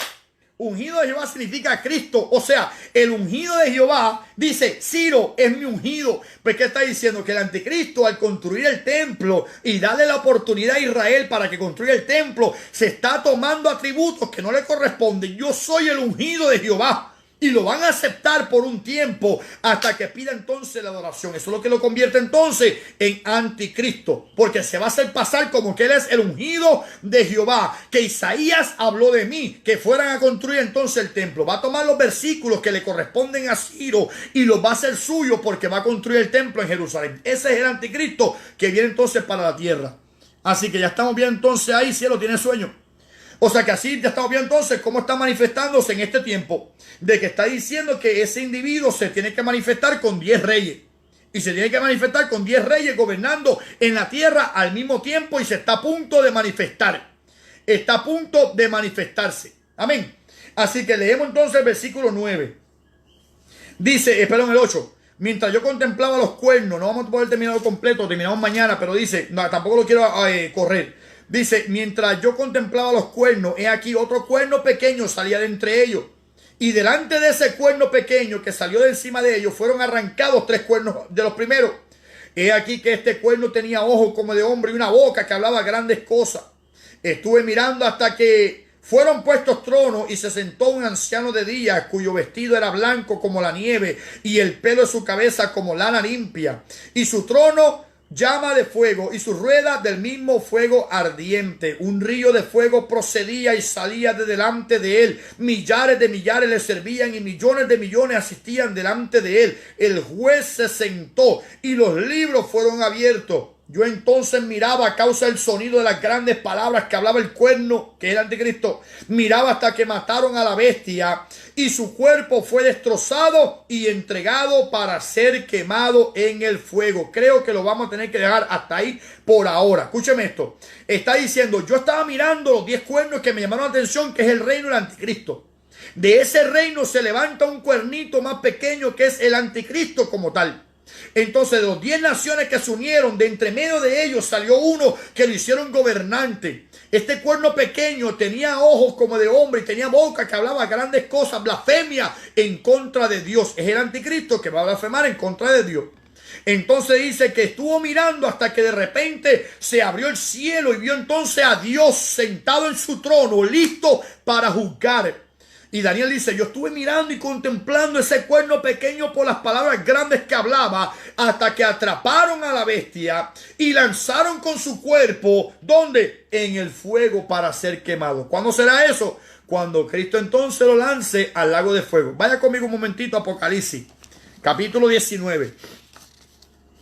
Ungido de Jehová significa Cristo. O sea, el ungido de Jehová dice, Ciro es mi ungido. Pues ¿qué está diciendo? Que el anticristo, al construir el templo y darle la oportunidad a Israel para que construya el templo, se está tomando atributos que no le corresponden. Yo soy el ungido de Jehová. Y lo van a aceptar por un tiempo hasta que pida entonces la adoración. Eso es lo que lo convierte entonces en anticristo. Porque se va a hacer pasar como que él es el ungido de Jehová. Que Isaías habló de mí. Que fueran a construir entonces el templo. Va a tomar los versículos que le corresponden a Ciro y los va a hacer suyo porque va a construir el templo en Jerusalén. Ese es el anticristo que viene entonces para la tierra. Así que ya estamos bien entonces ahí. Cielo tiene sueño. O sea que así ya estamos viendo entonces cómo está manifestándose en este tiempo. De que está diciendo que ese individuo se tiene que manifestar con 10 reyes. Y se tiene que manifestar con 10 reyes gobernando en la tierra al mismo tiempo. Y se está a punto de manifestar. Está a punto de manifestarse. Amén. Así que leemos entonces el versículo 9. Dice, el 8. Mientras yo contemplaba los cuernos, no vamos a poder terminarlo completo, terminamos mañana, pero dice, no, tampoco lo quiero correr. Dice, mientras yo contemplaba los cuernos, he aquí otro cuerno pequeño salía de entre ellos. Y delante de ese cuerno pequeño que salió de encima de ellos, fueron arrancados 3 cuernos de los primeros. He aquí que este cuerno tenía ojos como de hombre y una boca que hablaba grandes cosas. Estuve mirando hasta que fueron puestos tronos y se sentó un anciano de día cuyo vestido era blanco como la nieve y el pelo de su cabeza como lana limpia. Y su trono llama de fuego y sus ruedas del mismo fuego ardiente. Un río de fuego procedía y salía de delante de él. Millares de millares le servían y millones de millones asistían delante de él. El juez se sentó y los libros fueron abiertos. Yo entonces miraba a causa del sonido de las grandes palabras que hablaba el cuerno, que era el anticristo. Miraba hasta que mataron a la bestia y su cuerpo fue destrozado y entregado para ser quemado en el fuego. Creo que lo vamos a tener que dejar hasta ahí por ahora. Escúcheme esto. Está diciendo, yo estaba mirando los 10 cuernos que me llamaron la atención, que es el reino del anticristo. De ese reino se levanta un cuernito más pequeño que es el anticristo como tal. Entonces de los 10 naciones que se unieron, de entre medio de ellos salió uno que lo hicieron gobernante. Este cuerno pequeño tenía ojos como de hombre y tenía boca que hablaba grandes cosas, blasfemia en contra de Dios. Es el anticristo que va a blasfemar en contra de Dios. Entonces dice que estuvo mirando hasta que de repente se abrió el cielo y vio entonces a Dios sentado en su trono, listo para juzgar. Y Daniel dice, yo estuve mirando y contemplando ese cuerno pequeño por las palabras grandes que hablaba, hasta que atraparon a la bestia y lanzaron con su cuerpo, ¿dónde? En el fuego para ser quemado. ¿Cuándo será eso? Cuando Cristo entonces lo lance al lago de fuego. Vaya conmigo un momentito a Apocalipsis, capítulo 19.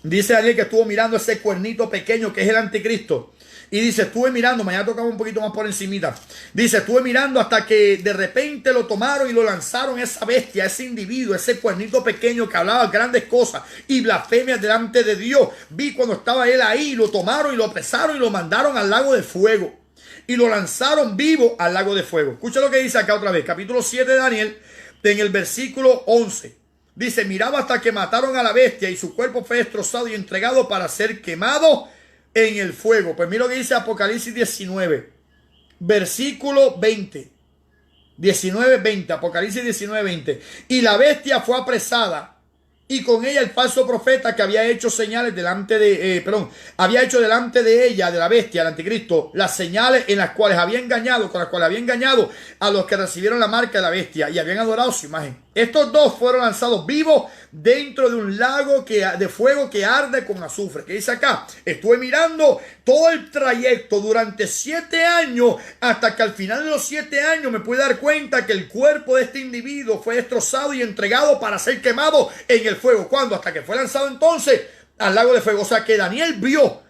Dice Daniel que estuvo mirando ese cuernito pequeño que es el anticristo. Y dice, estuve mirando, mañana tocamos un poquito más por encimita. Dice, estuve mirando hasta que de repente lo tomaron y lo lanzaron esa bestia, ese individuo, ese cuernito pequeño que hablaba grandes cosas y blasfemias delante de Dios. Vi cuando estaba él ahí, lo tomaron y lo apresaron y lo mandaron al lago de fuego. Y lo lanzaron vivo al lago de fuego. Escucha lo que dice acá otra vez, capítulo 7 de Daniel, en el versículo 11. Dice, miraba hasta que mataron a la bestia y su cuerpo fue destrozado y entregado para ser quemado en el fuego. Pues mira lo que dice Apocalipsis 19, versículo 20. 19:20, Apocalipsis 19:20. Y la bestia fue apresada, y con ella el falso profeta que había hecho señales delante de, había hecho delante de ella, de la bestia, el anticristo, las señales en las cuales había engañado, con las cuales había engañado a los que recibieron la marca de la bestia y habían adorado su imagen. Estos dos fueron lanzados vivos dentro de un lago de fuego que arde con azufre. Que dice acá, estuve mirando todo el trayecto durante 7 años, hasta que al final de los 7 años me pude dar cuenta que el cuerpo de este individuo fue destrozado y entregado para ser quemado en el fuego. ¿Cuándo? Hasta que fue lanzado entonces al lago de fuego. O sea que Daniel vio,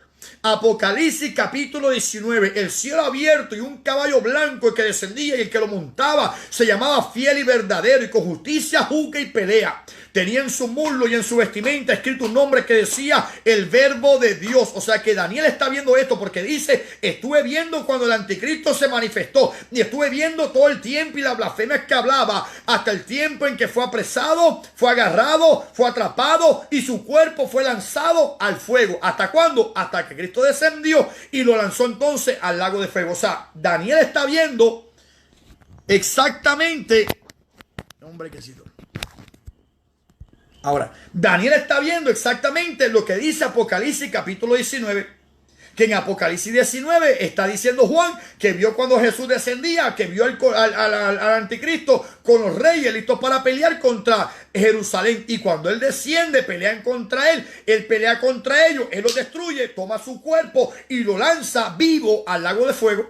Apocalipsis capítulo 19, el cielo abierto y un caballo blanco que descendía, y el que lo montaba se llamaba Fiel y Verdadero, y con justicia juzga y pelea. Tenía en su muslo y en su vestimenta escrito un nombre que decía el Verbo de Dios. O sea que Daniel está viendo esto porque dice, estuve viendo cuando el anticristo se manifestó, y estuve viendo todo el tiempo y las blasfemias que hablaba, hasta el tiempo en que fue apresado, fue agarrado, fue atrapado y su cuerpo fue lanzado al fuego. ¿Hasta cuándo? Hasta que Cristo descendió y lo lanzó entonces al lago de fuego. O sea, Daniel está viendo exactamente... Hombre, quesito. Ahora, Daniel está viendo exactamente lo que dice Apocalipsis capítulo 19. Que en Apocalipsis 19 está diciendo Juan que vio cuando Jesús descendía, que vio al anticristo con los reyes listos para pelear contra Jerusalén. Y cuando él desciende, pelean contra él. Él pelea contra ellos, él los destruye, toma su cuerpo y lo lanza vivo al lago de fuego.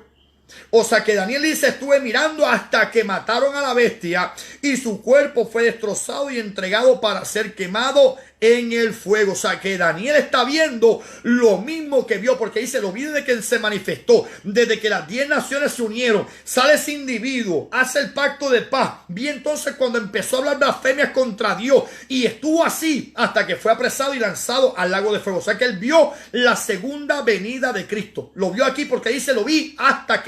O sea que Daniel dice, estuve mirando hasta que mataron a la bestia y su cuerpo fue destrozado y entregado para ser quemado en el fuego. O sea que Daniel está viendo lo mismo que vio, porque dice, lo vi desde que él se manifestó, desde que las 10 naciones se unieron, sale ese individuo, hace el pacto de paz. Vi entonces cuando empezó a hablar blasfemias contra Dios, y estuvo así hasta que fue apresado y lanzado al lago de fuego. O sea que él vio la segunda venida de Cristo. Lo vio aquí porque dice, lo vi hasta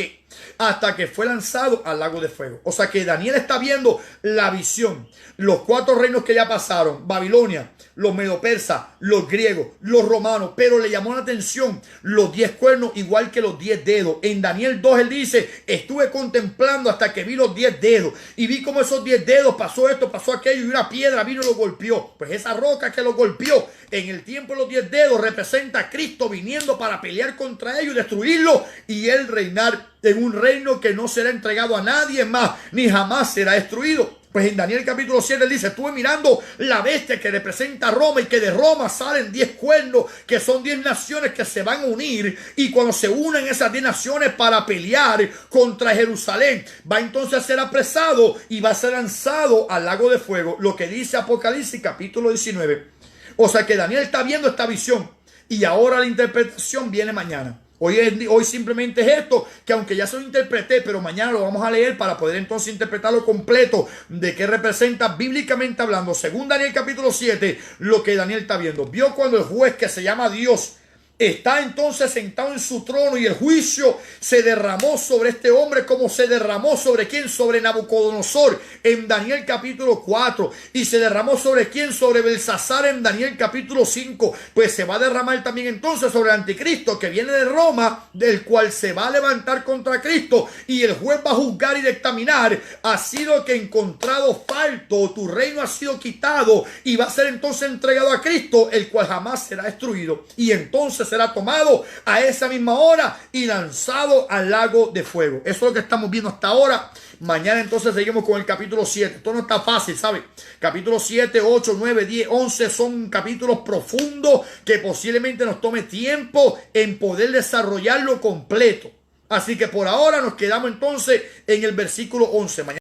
que fue lanzado al lago de fuego. O sea que Daniel está viendo la visión, los 4 reinos que ya pasaron, Babilonia, los medopersas, los griegos, los romanos, pero le llamó la atención los 10 cuernos igual que los 10 dedos. En Daniel 2 él dice, estuve contemplando hasta que vi los 10 dedos y vi cómo esos 10 dedos pasó esto, pasó aquello, y una piedra vino y lo golpeó. Pues esa roca que lo golpeó en el tiempo de los 10 dedos representa a Cristo viniendo para pelear contra ellos y destruirlo, y él reinar en un reino que no será entregado a nadie más, ni jamás será destruido. Pues en Daniel capítulo 7 él dice, estuve mirando la bestia que representa a Roma, y que de Roma salen 10 cuernos, que son 10 naciones que se van a unir, y cuando se unen esas 10 naciones para pelear contra Jerusalén, va entonces a ser apresado y va a ser lanzado al lago de fuego, lo que dice Apocalipsis capítulo 19. O sea que Daniel está viendo esta visión, y ahora la interpretación viene mañana. Hoy simplemente es esto, que aunque ya se lo interpreté, pero mañana lo vamos a leer para poder entonces interpretarlo completo, de qué representa bíblicamente hablando, según Daniel capítulo 7, lo que Daniel está viendo. Vio cuando el juez, que se llama Dios, está entonces sentado en su trono, y el juicio se derramó sobre este hombre como se derramó sobre quién, sobre Nabucodonosor en Daniel capítulo 4, y se derramó sobre quién, sobre Belsasar en Daniel capítulo 5. Pues se va a derramar también entonces sobre el anticristo que viene de Roma, del cual se va a levantar contra Cristo, y el juez va a juzgar y dictaminar, ha sido que encontrado falto, tu reino ha sido quitado, y va a ser entonces entregado a Cristo, el cual jamás será destruido, y entonces será tomado a esa misma hora y lanzado al lago de fuego. Eso es lo que estamos viendo hasta ahora. Mañana entonces seguimos con el capítulo 7. Esto no está fácil, ¿sabe? Capítulo 7, 8, 9, 10, 11 son capítulos profundos que posiblemente nos tome tiempo en poder desarrollarlo completo. Así que por ahora nos quedamos entonces en el versículo 11. Mañana